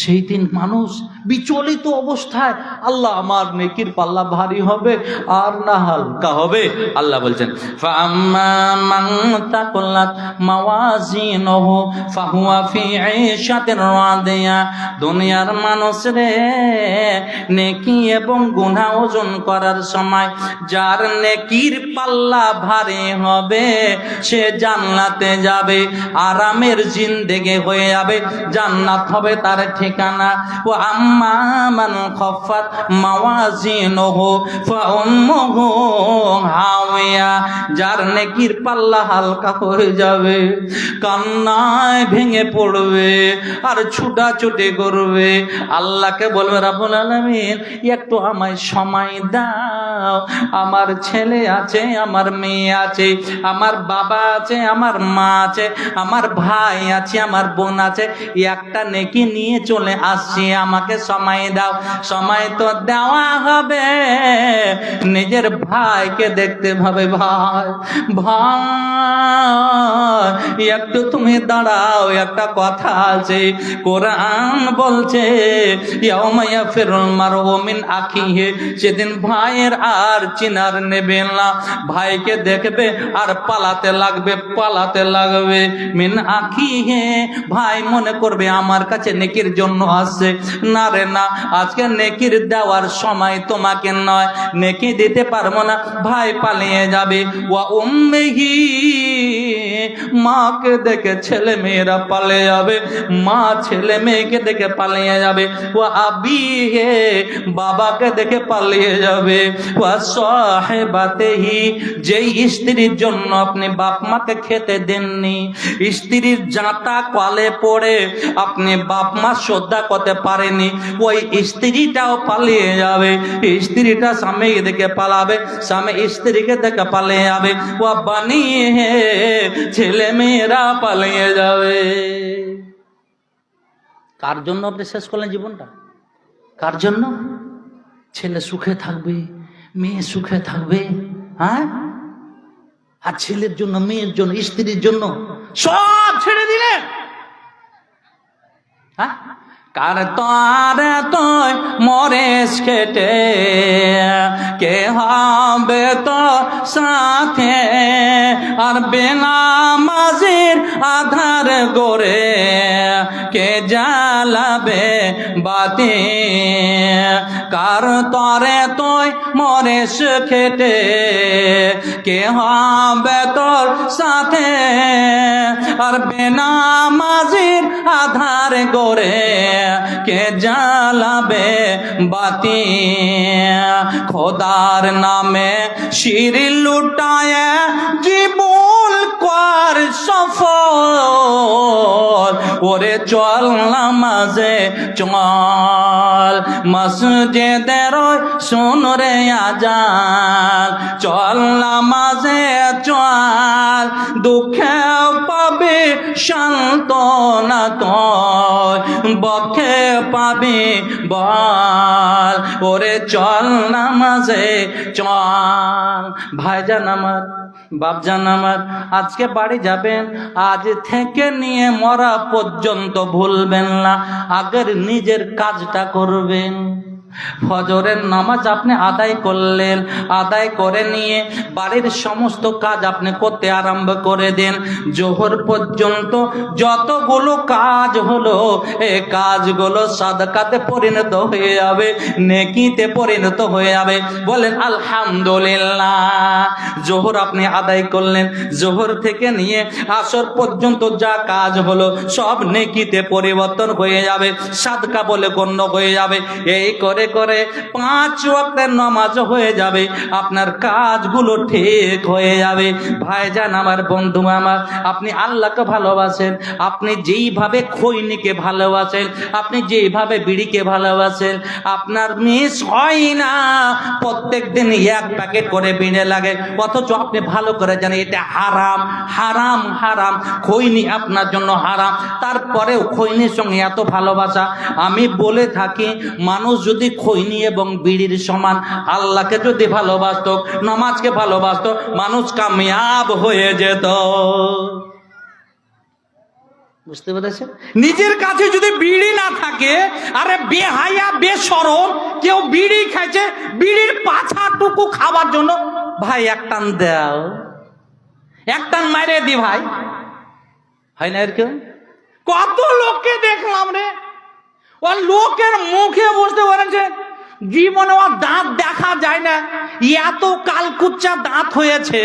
সেই দিন মানুষ বিচলিত অবস্থায়, আল্লাহ আমার নেকির পাল্লা ভারী হবে আর না হালকা হবে। আল্লাহ বলছেন ফাআম্মা মান তাকুল্লাত মাওয়াজিনুহু ফাহুয়া ফি ঈশাতির রাদিয়া। দুনিয়ার মানুষ রে, নেকি এবং গুনাহ ওজন করার সময় যার নেকির পাল্লা ভারী হবে সে জান্নাতে যাবে, আরামের জিন্দেগি হয়ে যাবে, জান্নাত হবে তার ঠিকানা। ওয়া আম্মা মান খাফাত মাওয়াজিনুহু ফাউম্মুহু হাওিয়া। যার নেকির পাল্লা হালকা হয়ে যাবে, কান্নায় ভেঙে পড়বে আর ছুটাছুটি করবে, আল্লাহকে বলবে রাব্বুল আলামিন একটু আমায় সময় দাও, আমার ছেলে আছে, আমার মেয়ে আছে, আমার বাবা আছে, আমার মা আছে, আমার ভাই আছে, আমার বোন আছে, একটা নেকি নিয়ে চলে আসছি, আমাকে সময় দাও। সময় তো দেওয়া হবে, নিজের ভাইকে দেখতে ভাবে, ভাই ভাই একটু তুমি দাঁড়াও, একটা কথা আছে, কোরআন বলছে ইয়াউমা ইয়াফিরুল মারউ মিন আখিহি, সেদিন ভাইয়ের আর চিনার নেবে না, ভাইকে দেখবে আর পালাতে লাগবে। মিন আখিহি, ভাই মনে করবে আমার কাছে নেকির জন্য আসছে, না রে না, আজকে নেকির দেওয়ার সময় তোমাকে নয়, নেকি দিতে পারবো না, ভাই পালিয়ে যাবে। ওয়া উম্মিহি, মাকে দেখে ছেলে মেয়েরা পালিয়ে যাবে, মা ছেলে মেয়েকে দেখে পালিয়ে যাবে। ওয়া আবিহি, বাবাকে দেখে পালিয়ে যাবে। ওয়া সাহিবাতিহি, যেই স্ত্রীর জন্য আপনি বাপ মাকে খেতে দেননি, স্ত্রীর জাঁতা কলে পড়ে আপনি বাপ মা শ্রদ্ধা করতে পারেনি, ওই স্ত্রীটাও পালিয়ে যাবে। স্ত্রীটা স্বামীকে দেখে পালাবে, স্বামী স্ত্রীকে দেখে পালিয়ে যাবে। ও বানিয়ে ছেলে মেয়েরা পালিয়ে যাবে। কার জন্য আপনি শেষ করলেন জীবনটা? কার জন্য? ছেলে সুখে থাকবে, মেয়ে সুখে থাকবে, হ্যাঁ? আর ছেলের জন্য, মেয়ের জন্য, স্ত্রীর জন্য সব ছেড়ে দিলেন, হ্যাঁ? কার তারে তুই মরেস খেটে, কে হবে তো সাথে, আর বেনামাজির আধার গড়ে কে জ্বালাবে বাতি। কার তরে তুই মরেস খেটে, কে হবে তোর সাথে, আর বেনামাজির আধার গড়ে কে জ্বালাবে বাতি। খোদার নামে শির লুটায় জীবন কর সফল, ওরে চল নামাজে চল, মসজিদের শোন রে আজান, চল নামাজে চল, দুঃখে পাবে সান্ত্বনা তোর, বক্ষে পাবে বল, ওরে চল নামাজে চল। ভাইজান আমার, বাপজান আমার, আজকে বাড়ি যাবেন, আজ থেকে নিয়ে মরা পর্যন্ত ভুলবেন না আগের নিজের কাজটা করবেন। ফজরের নামাজ আপনি আদায় করলেন, আদায় করে নিয়ে বাড়ির সমস্ত কাজ আপনি করতে আরম্ভ করে দেন। জোহর পর্যন্ত যতগুলো কাজ হলো, এই কাজগুলো সাদকাতে পরিণত হয়ে যাবে, নেকিতে পরিণত হয়ে যাবে। বলেন আলহামদুলিল্লাহ। জোহর আপনি আদায় করলেন, জোহর থেকে নিয়ে আসর পর্যন্ত যা কাজ হলো সব নেকিতে পরিবর্তন হয়ে যাবে, সাদকা বলে গণ্য হয়ে যাবে। এই করে করে 5 ওয়াক্তের নামাজ হয়ে যাবে, আপনার কাজগুলো ঠিক হয়ে যাবে। ভাইজান আমার, বন্ধু আমার, আপনি আল্লাহকে ভালোবাসেন, আপনি যেইভাবে খৈনিকে ভালোবাসেন, আপনি যেইভাবে বিড়িকে ভালোবাসেন, আপনার মিস হয় না প্রত্যেক দিন 1 প্যাকেট করে বিড়ি লাগে, অথচ আপনি ভালো করে জানেন এটা হারাম, হারাম, হারাম। খৈনি আপনার জন্য হারাম, তারপরেও খৈনির সঙ্গে এত ভালোবাসা। আমি বলে থাকি, মানুষ যদি খৈনি এবং বিড়ির সমান আল্লাহকে যদি ভালোবাসত, নামাজকে ভালোবাসত, মানুষ কামিয়াব হয়ে যেত। বুঝতে পেরেছেন? নিজের কাছে যদি বিড়ি না থাকে, আরে বেহায়া বেশরম কেউ বিড়ি খাইছে, বিড়ির পাছাটুকু খাবার জন্য ভাই এক টান দাও, এক টান মাইরে দি ভাই, হয় না এরকম? কত লোককে দেখলাম রে, ও লোকের মুখে বুঝতে পারছে জীবনে ওর দাঁত দেখা যায় না, এত কালকুচ্চা দাঁত হয়েছে,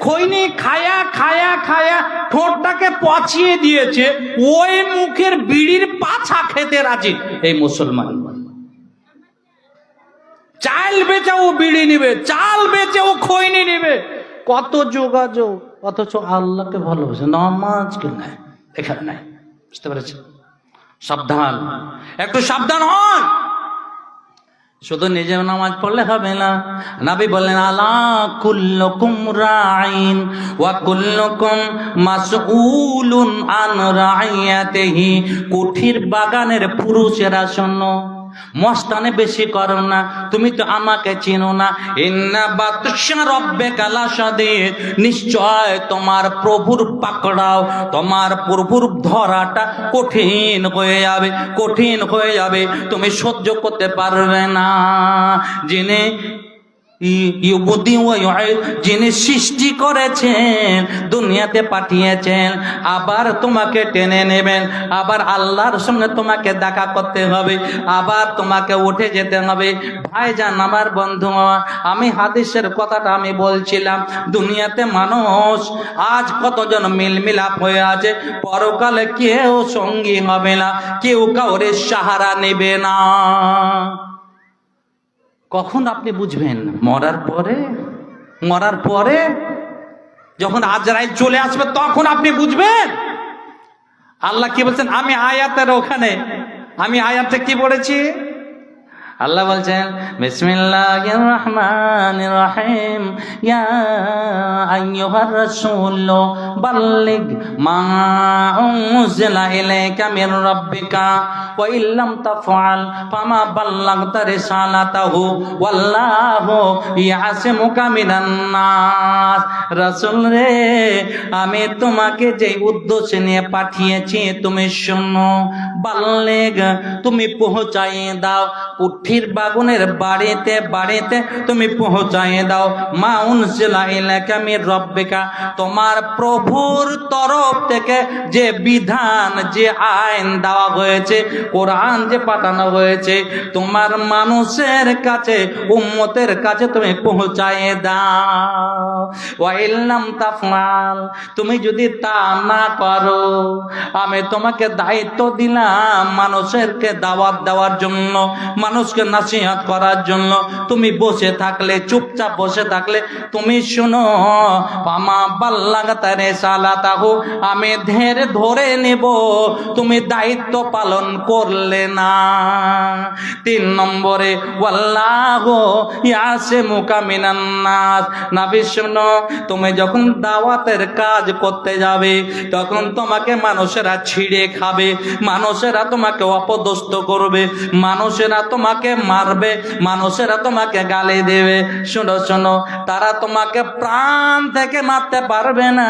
খৈনি খায়া খায়া খায়া ঠোঁটটাকে পচিয়ে দিয়েছে, ওই মুখের বিড়ির পাছা খেতে রাজি এই মুসলমান। চাল বেচে ও বিড়ি নিবে, চাল বেচে ও খৈনি নিবে, কত যোগাযোগ, অথচ আল্লাহকে ভালোবাসে, নামাজকে নাই, এখানে নাই। বুঝতে পেরেছেন? সাবধান, একটু সাবধান হন। শুধু নিজে নামাজ পড়লে হবে না। নবী বললেন, আলা কুল্লুকুম রাইন ওয়া কুল্লুকুম মাসউলুন আন রাইয়াতিহি। কুঠির বাগানের পুরুষেরা শোনো, মস্তানে বেশি করো না, তুমি তো আমাকে চিনো না। ইন্না বাতশা রাব্বিকা লাশাদীদ, নিশ্চয় তোমার প্রভুর পাকড়াও, তোমার প্রভুর ধরাটা কঠিন হয়ে যাবে, কঠিন হয়ে যাবে, তুমি সহ্য করতে পারবে না। যিনি যিনি সৃষ্টি করেছেন, দুনিয়াতে পাঠিয়েছেন, আবার তোমাকে টেনে নেবেন, আবার আল্লাহর সঙ্গে তোমাকে দেখা করতে হবে, আবার তোমাকে উঠে যেতে হবে। ভাইজান আমার বন্ধু, আমি হাদিসের কথাটা আমি বলছিলাম, দুনিয়াতে মানুষ আজ কতজন মিলমিলাপ হয়ে আছে, পরকালে কেউ সঙ্গী হবে না, কেউ কাউরে সাহারা নেবে না। কখন আপনি বুঝবেন? মরার পরে, মরার পরে যখন আজরাইল চলে আসবে তখন আপনি বুঝবেন। আল্লাহ কি বলছেন? আমি আয়াতের ওখানে, আমি আয়াতে কি পড়েছি? আল্লাহ বলছেন, বিসমিল্লাহির রহমানির রহিম, ইয়া আইয়ুহার রাসূল বাল্লিগ মা উনজিলা ইলাইকা মির রাব্বিকা ওয়া ইল্লাম তাফআল ফামা বাল্লাগতা রিসালাতাহু ওয়াল্লাহু ইয়াসিমুকা মিনান নাস। রাসূল রে, আমি তোমাকে যে উদ্দেশ্য নিয়ে পাঠিয়েছি তুমি শোনো, বাল্লিগ, তুমি পৌঁছাইয়ে দাও, কুঠির বাগুনের বাড়িতে বাড়িতে তুমি পৌঁছাইয়ে দাও, মা উনজিলা ইলাইকা মির রাব্বিকা, তোমার প্রভুর তরফ থেকে যে বিধান, যে আইন দেওয়া হয়েছে, কোরআন যে পাঠানো হয়েছে, তোমার মানুষের কাছে, উম্মতের কাছে তুমি পৌঁছাইয়ে দাও। ওয়া ইল্লাম তাফআল, তুমি যদি তা না করো, আমি তোমাকে দায়িত্ব দিলাম মানুষেরকে দাওয়াত দেওয়ার জন্য, মানুষকে নাসিহত করার জন্য। তুমি বসে থাকলে, চুপচাপ বসে থাকলে, তুমি শুনো, পামা বাল্লাগাতা রিসালাতাহু, আমি ধরে নেব, তুমি দায়িত্ব পালন করলে না। 3 নম্বরে, ওয়াল্লাহু ইয়াসিমুকা মিনান নাস। নবী শুনো, তুমি যখন দাওয়াতের কাজ করতে যাবে, তখন তোমাকে মানুষেরা ছিঁড়ে খাবে, মানুষেরা তোমাকে অপদস্থ করবে, মানুষেরা তোমাকে মারবে, মানুষেরা তোমাকে গালি দেবে। শোনো শোনো, তারা তোমাকে প্রাণ থেকে মারতে পারবে না।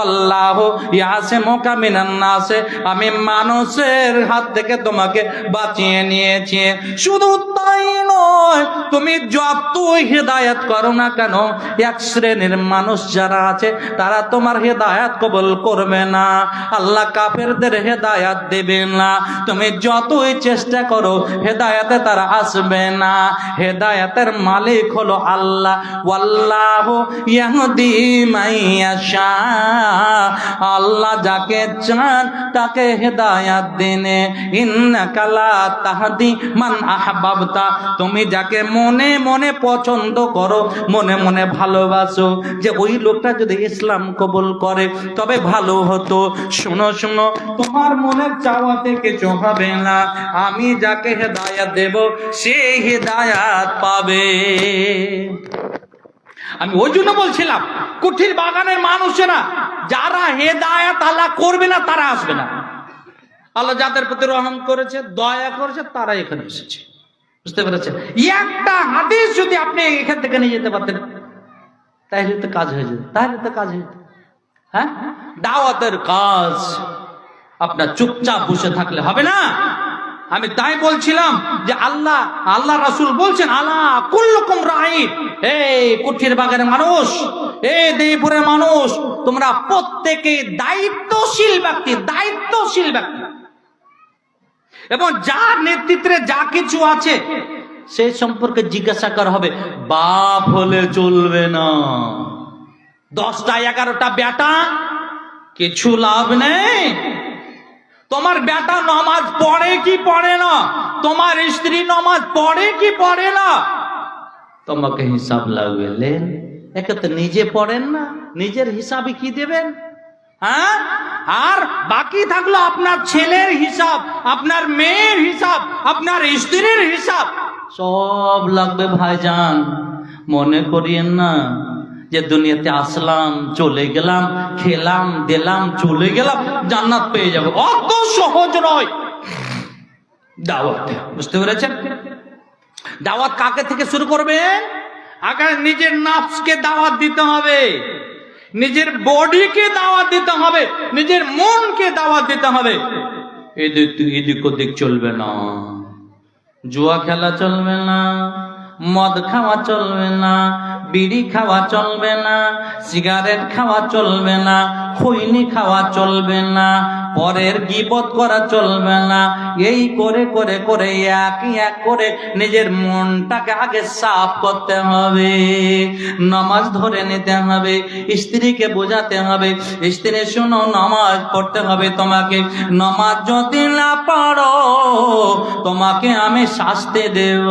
আল্লাহু ইয়াসিমুকা মিনান নাস, আমি মানুষের হাত থেকে তোমাকে বাঁচিয়ে নিয়েছি। শুধু তাই নয়, তুমি যতই হেদায়েত করো না কেন, এক শ্রেণীর মানুষ যারা আছে তারা তোমার হেদায়েত কবুল করবে না। আল্লাহ কাফেরদের হেদায়েত দেবে না। তুমি যতই চেষ্টা করো, হেদায়েতে তারা আসবে না। হেদায়েতের মালিক হলো আল্লাহ। ওয়াল্লাহু ইয়াহদি মাইয়াশা, আল্লাহ যাকে চান তাকে হেদায়েত দেন। ইন্নাকা লা তাহদি মান আহবাবতা, তুমি যাকে মনে মনে পছন্দ করো, মনে মনে ভালোবাসো, যে ওই লোকটা যদি ইসলাম কবুল করে তবে ভালো হতো। শোনো শোনো, তোমার মনের চাওয়াতে কিছু হবে না। আমি যাকে হেদায়েত দেব সেই হেদায়েত পাবে। আমি ওই জন্য বলছিলাম, কুঠির বাগানের মানুষেরা যারা হেদায়েত আল্লাহ করবে না তারা আসবে না। আল্লাহ যাদের প্রতি রহম করেছে, দয়া করেছে, তারা এখানে এসেছে। বুঝতে পেরেছেন? একটা হাদিস যদি আপনি এখান থেকে নিয়ে যেতে পারতেন তাহলে তো কাজ হয়ে যেত, তাহলে তো কাজ হয়ে যেত। হ্যাঁ, দাওয়াতের কাজ আপনার চুপচাপ বসে থাকলে হবে না। আমি তাই বলছিলাম যে আল্লাহ রাসূল বলছেন, আলা কুল্লুকুম রাঈন, এই কুঠির বাগের মানুষ, এই দেবপুরের মানুষ, তোমরা প্রত্যেকে দায়িত্বশীল ব্যক্তি, দায়িত্বশীল ব্যক্তি। এবং যার নেতৃত্বে যা কিছু আছে সেই সম্পর্কে জিজ্ঞাসা করা হবে। বাপ হলে চলবে না, 10টা 11টা বেটা কিছু লাভ নেই। তোমার বেটা নামাজ পড়ে কি পড়ে না, তোমার স্ত্রী নামাজ পড়ে কি পড়ে না, তোমাকে হিসাব লাগবেন। একে তো নিজে পড়েন না, নিজের হিসাবে কি দেবেন? হ্যাঁ, আর বাকি থাকলো আপনার ছেলের হিসাব, আপনার মেয়ের হিসাব, আপনার স্ত্রীর হিসাব, সব লাগবে ভাইজান। মনে করিয়েন না যে দুনিয়াতে আসলাম, চলে গেলাম, খেলাম দিলাম, চলে গেলাম, জান্নাত পেয়ে যাবো। অত সহজ নয় দাওয়াত। বুঝতে পেরেছেন? দাওয়াত কাকে থেকে শুরু করবেন? আগে নিজের নফসকে দাওয়াত দিতে হবে, নিজের বডিকে দাওয়াত দিতে হবে, নিজের মনকে দাওয়াত দিতে হবে। এদিক ওদিক চলবে না, জুয়া খেলা চলবে না, মদ খাওয়া চলবে না, বিড়ি খাওয়া চলবে না, সিগারেট খাওয়া চলবে না, খৈনি খাওয়া চলবে না, পরের গীবত করা চলবে না। এই করে করে করে এক এক করে নিজের মনটাকে আগে সাফ করতে হবে। নামাজ ধরে নিতে হবে, স্ত্রীকে বোঝাতে হবে, স্ত্রী শোনো নামাজ পড়তে হবে তোমাকে, নামাজ যদি না পড়ো তোমাকে আমি শাস্তি দেব,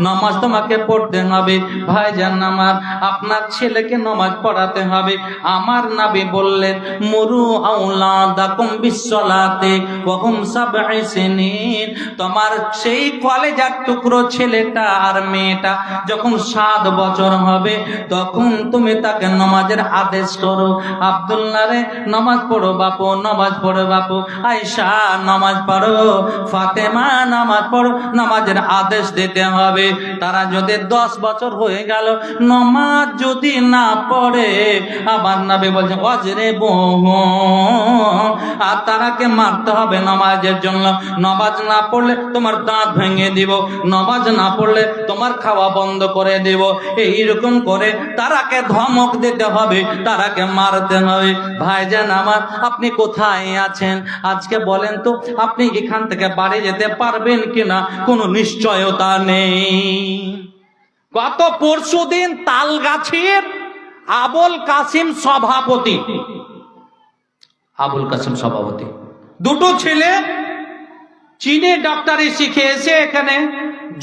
নামাজ তোমাকে পড়তে হবে। ভাইজান আমার, আপনার ছেলেকে নামাজ পড়াতে হবে। আমার নবী বললেন, মুরু আওলাদাকুম বিসসালাতি ওয়া হুম সাবঈ সিনিন। তোমার সেই কলেজার টুকরো ছেলেটা আর মেয়েটা যখন 7 বছর হবে তখন তুমি তাকে নামাজের আদেশ করো। আব্দুল্লাহ রে নামাজ পড়ো বাপু, নামাজ পড়ো বাপু, আয়েশা নামাজ পড়ো, ফাতেমা নামাজ পড়ো, নামাজের আদেশ দিতে হবে। তারা যদি 10 বছর হয়ে গেল নামাজ যদি না পড়ে, আবার নবী বলছেন ওয়াজরে বহু, আর তারাকে মারতে হবে নামাজের জন্য। নামাজ না পড়লে তোমার দাঁত ভেঙে দিব, নামাজ না পড়লে তোমার খাওয়া বন্ধ করে দেব। এইরকম করে তারাকে ধমক দিতে হবে, তারাকে মারতে হবে। ভাইজান আমার, আপনি কোথায় আছেন আজকে বলেন তো? আপনি এখান থেকে বাড়ি যেতে পারবেন কিনা কোনো নিশ্চয়তা নেই। গত পরশুদিন তালগাছির আবুল কাসিম সভাপতি, আবুল কাসিম সভাপতি, 2টো ছেলে চীনে ডক্টরি শিখে এসে এখানে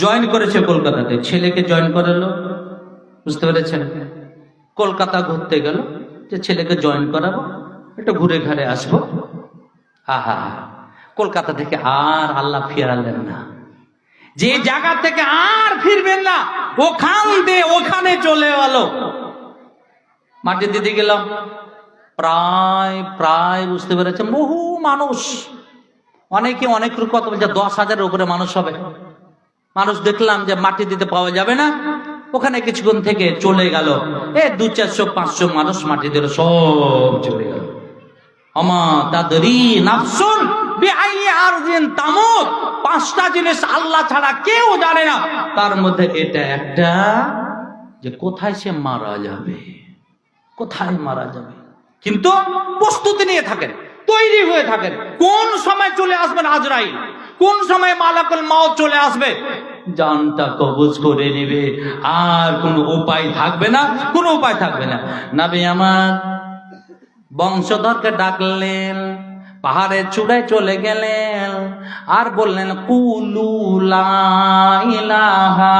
জয়েন করেছে কলকাতাতে। ছেলেকে জয়েন করালো, বুঝতে পেরেছেন? কলকাতা ঘুরতে গেল, যে ছেলেকে জয়েন করাবো, একটু ঘুরে ঘাড়ে আসবো। আহা, কলকাতা থেকে আর আল্লাহ ফিরালেন না। যে জায়গা থেকে আর ফিরবেন না ওখান দিয়ে ওখানে চলে গেল। মাটি দিতে গেলাম, প্রায় প্রায় বুঝতে পেরেছেন বহু মানুষ, অনেকে অনেক কথা বলছে, 10,000-এর উপরে মানুষ হবে। মানুষ দেখলাম যে মাটি দিতে পাওয়া যাবে না, ওখানে কিছুক্ষণ থেকে চলে গেল। 200-400-500 মানুষ মাটি দিল, সব চলে গেল। আমা তাদরি নাফসুন বিআই আরদিন তামুত। 5টা জিনিস আল্লাহ ছাড়া কেউ জানে না, তার মধ্যে এটা একটা, যে কোথায় সে মারা যাবে, কোথায় মারা যাবে। কিন্তু প্রস্তুতি নিয়ে থাকেন, তৈরি হয়ে থাকেন, কোন সময় চলে আসবেন আজরাইল, কোন সময় মালাকুল মাউত চলে আসবে, জানটা কবজ করে নেবে। আর কোনো উপায় থাকবে না, কোনো উপায় থাকবে না। নবী আমার বংশধরকে ডাকলেন, পাহাড়ের চূড়ায় চলে গেলেন, আর বললেন কুলু লা ইলাহা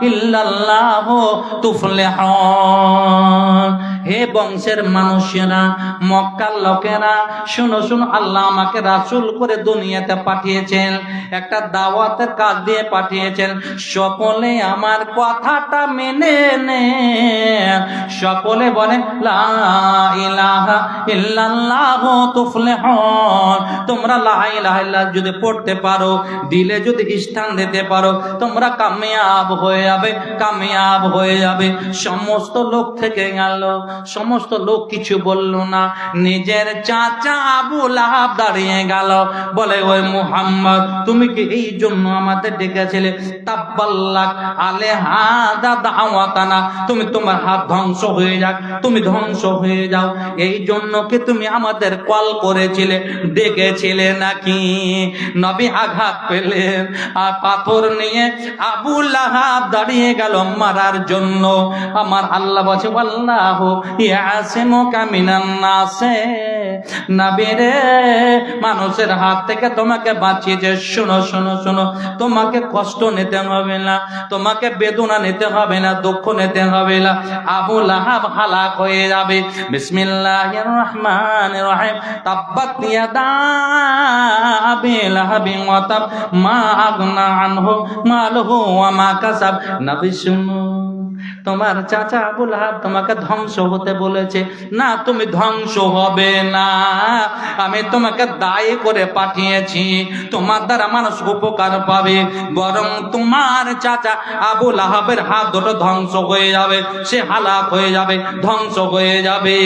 ইল্লাল্লাহু তুফলিহুন। হে বংশের মানুষেরা, মক্কার লোকেরা, শুনো শুনো, আল্লাহ আমাকে রাসূল করে দুনিয়াতে পাঠিয়েছেন, একটা দাওয়াতের কাজ দিয়ে পাঠিয়েছেন। সকলে আমার কথাটা মেনে নেন, সকলে বলেন লা ইলাহা ইল্লাল্লাহু তুফলিহুন। তোমরা লা ইলাহা ইল্লাল্লাহ যদি পড়তে পারো, দিলে যদি স্থান দিতে পারো, তোমরা কামিয়াব হয়ে যাবে, কামিয়াব হয়ে যাবে। সমস্ত লোক থেকে গেল, সমস্ত লোক কিছু বলল না। নিজের চাচা আবু লাহাব দাঁড়িয়ে গেল, বলে ওই মুহাম্মদ, তুমি কি এই জন্য আমাদের ডেকেছিলে? তাব্বাল্লাক আলাইহা দাওয়াতানা, তুমি তোমার হাত ধ্বংস হয়ে যাক, তুমি ধ্বংস হয়ে যাও, এই জন্য কি তুমি আমাদের কল করেছিলে, ডেকেছিলে নাকি? নবী আঘাত পেলেন, আর পাথর নিয়ে আবু লাহাব দাঁড়িয়ে গেল মারার জন্য। আমার আল্লাহ বলছে, আল্লাহু ইয়াসিমুকা মিনান নাসে, নবী রে, মানুষের হাত থেকে তোমাকে বাঁচিয়েছে। শোনো শোনো শোনো, তোমাকে কষ্ট নিতে হবে না, তোমাকে বেদনা নিতে হবে না, দুঃখ নিতে হবে না। আবু লাহাব হালাক হয়ে যাবে। বিসমিল্লাহির রহমানির রহিম। তাব্বাত ইয়াদা আবি লাহাবিন ওয়া তাব, মা আগনা আনহু মালুহু ওয়া মা কাসাব। নবী শুনো, তোমার চাচা আবু লাহাব তোমাকে ধ্বংস হতে বলেছে না, তুমি ধ্বংস হবে না। আমি তোমাকে দায়ী করে পাঠিয়েছি, তোমার দ্বারা মানুষ উপকার পাবে, বরং তোমার চাচা আবু লাহাবের হাত দুটো ধ্বংস হয়ে যাবে, সে হালাক হয়ে যাবে, ধ্বংস হয়ে যাবে।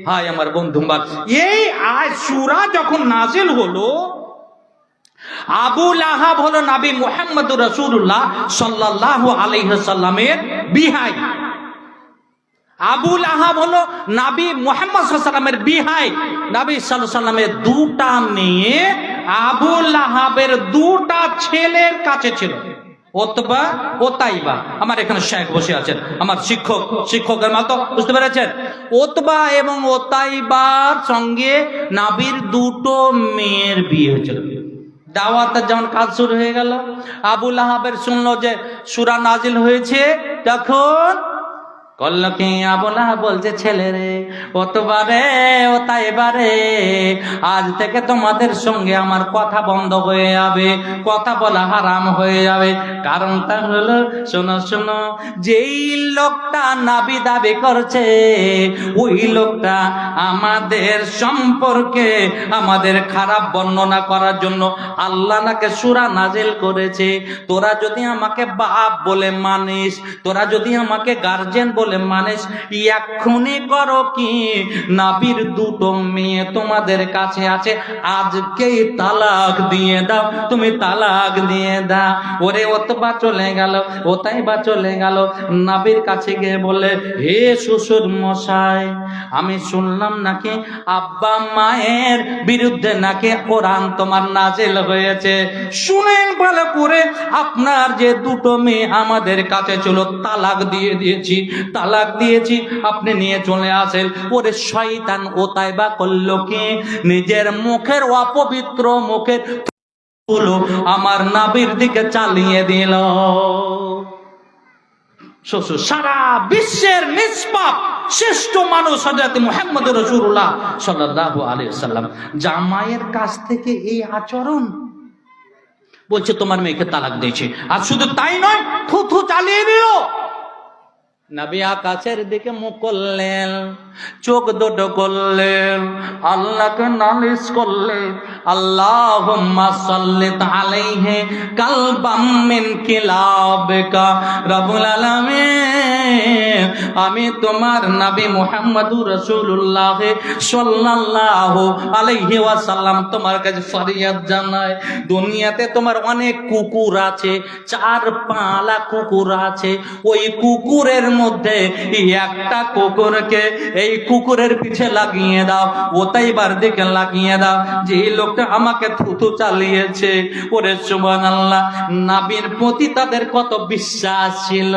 হায় আমার বন্ধুবান, এই সূরা যখন নাজিল হলো, আবু লাহাব হলো নবী মুহাম্মদুর রাসূলুল্লাহ সাল্লাল্লাহু আলাইহি ওয়াসাল্লামের বিহাই। আবু লাহাব হলো নবী মুহাম্মদ সাল্লাল্লাহু আলাইহি ওয়াসাল্লামের বিহাই। নবী সাল্লাল্লাহু আলাইহি ওয়াসাল্লামের দুটা মেয়ে আবু লাহাবের দুটা ছেলের কাছে ছিল, ওতবা ও তাইবা। আমার এখানে শেখ বসে আছেন, আমার শিক্ষকের মতো, বুঝতে পেরেছেন? ওতবা এবং ওতাইবার সঙ্গে নবীর দুটো মেয়ের বিয়ে হয়েছিল। দাওয়াতের যখন কাজ শুরু হয়ে গেল, আবু লাহাবের শুনলো যে সূরা নাজিল হয়েছে, তখন করল কি, আবু লাহাব বলছে, ছেলে রে, ওতবারে ও তাইবারে, আজ থেকে তোমাদের সঙ্গে আমার কথা বন্ধ হয়ে যাবে, কথা বলা হারাম হয়ে যাবে। কারণটা হলো, শোনো শোনো, যেই লোকটা নবী দাবি করছে, ওই লোকটা আমাদের সম্পর্কে আমাদের খারাপ বর্ণনা করার জন্য আল্লাহ নাকি সূরা নাজিল করেছে। তোরা যদি আমাকে বাপ বলে মানিস, তোরা যদি আমাকে গার্জেন বলে মানিস, এক্ষুনি করো কি, নবীর দুটো মেয়ে তোমাদের কাছে আছে, আজকেই তালাক দিয়ে দাও, তুমি তালাক দিয়ে দাও। ওরে ওতবা চলে গেল, ওতাইবা চলে গেল, নবীর কাছে গিয়ে বলে, হে শ্বশুর মশাই, আমি শুনলাম নাকি আব্বা মায়ের বিরুদ্ধে নাকি কোরআন তোমার নাজিল হয়েছে। শুনেন ভালো করে, আপনার যে দুটো মেয়ে আমাদের কাছে ছিল, তালাক দিয়ে দিয়েছি, তালাক দিয়েছি, আপনি নিয়ে চলে আসেন। ওরে শয়তান ওতাইবা করলো কি, নিজের মুখের অপবিত্র মুখের গুলো আমার নবীর দিকে চালিয়ে দিল। শ্বশুর, সারা বিশ্বের নিষ্পাপ শ্রেষ্ঠ মানুষ হযরত মুহাম্মদুর রাসূলুল্লাহ সাল্লাল্লাহু আলাইহি ওয়াসাল্লাম, জামাইয়ের কাছ থেকে এই আচরণ, বলছে তোমার মেয়েকে তালাক দিয়েছে। আর শুধু তাই নয়, থুথু চালিয়ে দিল। নবী আকাশের দিকে মুখ করলেন, চোখ দুটো করলেন, আল্লাহকে নালিশ করলেন, আল্লাহুম্মা সাল্লিত আলাইহি কালবাম মিন কিলাবিকা রব্বুল আলামিন। আমি তোমার নবী মুহাম্মদুর রাসূলুল্লাহ সাল্লাল্লাহু আলাইহি ওয়াসাল্লাম তোমার কাছে ফরিয়াদ জানাই, দুনিয়াতে তোমার অনেক কুকুর আছে, 4 পালা কুকুর আছে, ওই কুকুরের মধ্যে একটা কুকুরকে এই কুকুরের পিছে লাগিয়ে দাও, ওতাইবার দিকে লাগিয়ে দাও, যে লোকটা আমাকে থুথু চালিয়েছে। ওরে সুবহানাল্লাহ, নবীর প্রতি তাদের কত বিশ্বাস ছিল,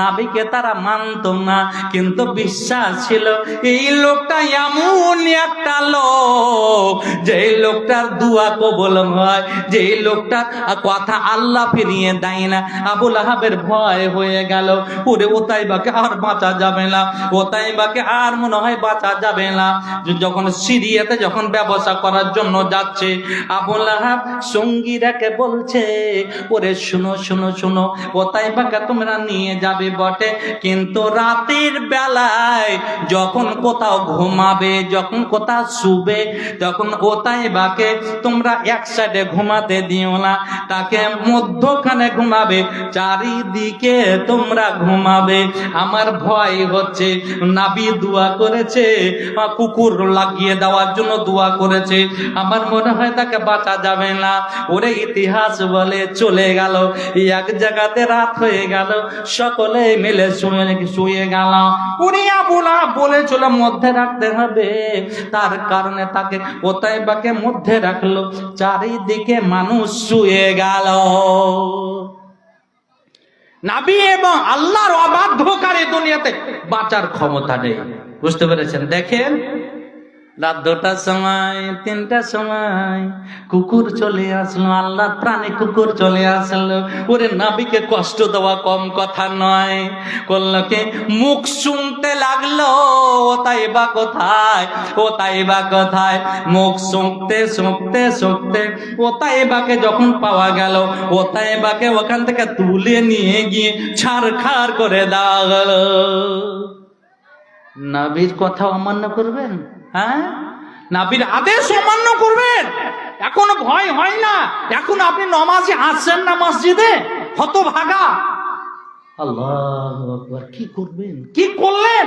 নবীকে তারা মানত না, কিন্তু বিশ্বাস ছিল। এই লোকটা এমন একটা লোক, যে লোকটার দোয়া কবুল হয়, যে লোকটার কথা আল্লাহ ফিরিয়ে দেয় না। আবু লাহাবের ভয় হয়ে গেল। ওরে ওতাইবা তাইবাকে আর বাঁচা যাবে না, ও তাইবাকে আর মনে হয় বাঁচা যাবে না। যখন সিরিয়াতে যখন ব্যবসা করার জন্য যাচ্ছে, আবু লাহাব সঙ্গীরাকে বলছে, ওরে শুনো শুনো শুনো, ও তাইবাকে তোমরা নিয়ে যাবে বটে, কিন্তু রাতের বেলায় যখন কোথাও ঘুমাবে, যখন কোথাও শুবে, তখন ও তাইবাকে তোমরা এক সাইডে ঘুমাতে দিও না, তাকে মধ্যখানে ঘুমাবে, চারিদিকে তোমরা ঘুমাবে। আমার ভয় হচ্ছে, নবী দোয়া করেছে, কুকুর লাগিয়ে দেওয়ার জন্য দোয়া করেছে, আমার মনে হয় তাকে বাঁচা যাবে না। ওরে ইতিহাস বলে চলে গেল, এক জায়গাতে রাত হয়ে গেল, সকলে মিলে শুয়ে গেল। উনি আবু লাহাব বলেছিল মধ্যে রাখতে হবে, তার কারণে তাকে ও তাইবাকে মধ্যে রাখলো, চারিদিকে মানুষ শুয়ে গেল। নবী এবং আল্লাহর অবাধ্যকারী দুনিয়াতে বাঁচার ক্ষমতা নেই। বুঝতে পেরেছেন? দেখেন রাত 2টার সময় 3টার সময় কুকুর চলে আসলো, আল্লাহর প্রাণী কুকুর চলে আসলো। ওরে নবীকে কষ্ট দেওয়া কম কথা নয়, করলো কি মুখ শুনতে লাগলো, ও তাইবা কোথায়, ও তাইবা কোথায়। মুখ শুনতে শুনতে শুনতে ও তাইবাকে যখন পাওয়া গেল, ও তাইবাকে ওখান থেকে তুলে নিয়ে গিয়ে ছাড়খাড় করে দেওয়া গেল। নবীর কথা অমান্য করবেন? হ্যাঁ, নবীর আদেশ অমান্য করবেন? এখন ভয় হয় না? এখন আপনি নমাজে আসছেন না মসজিদে? হতভাগা! আল্লাহু আকবার! কি করবেন, কি করলেন?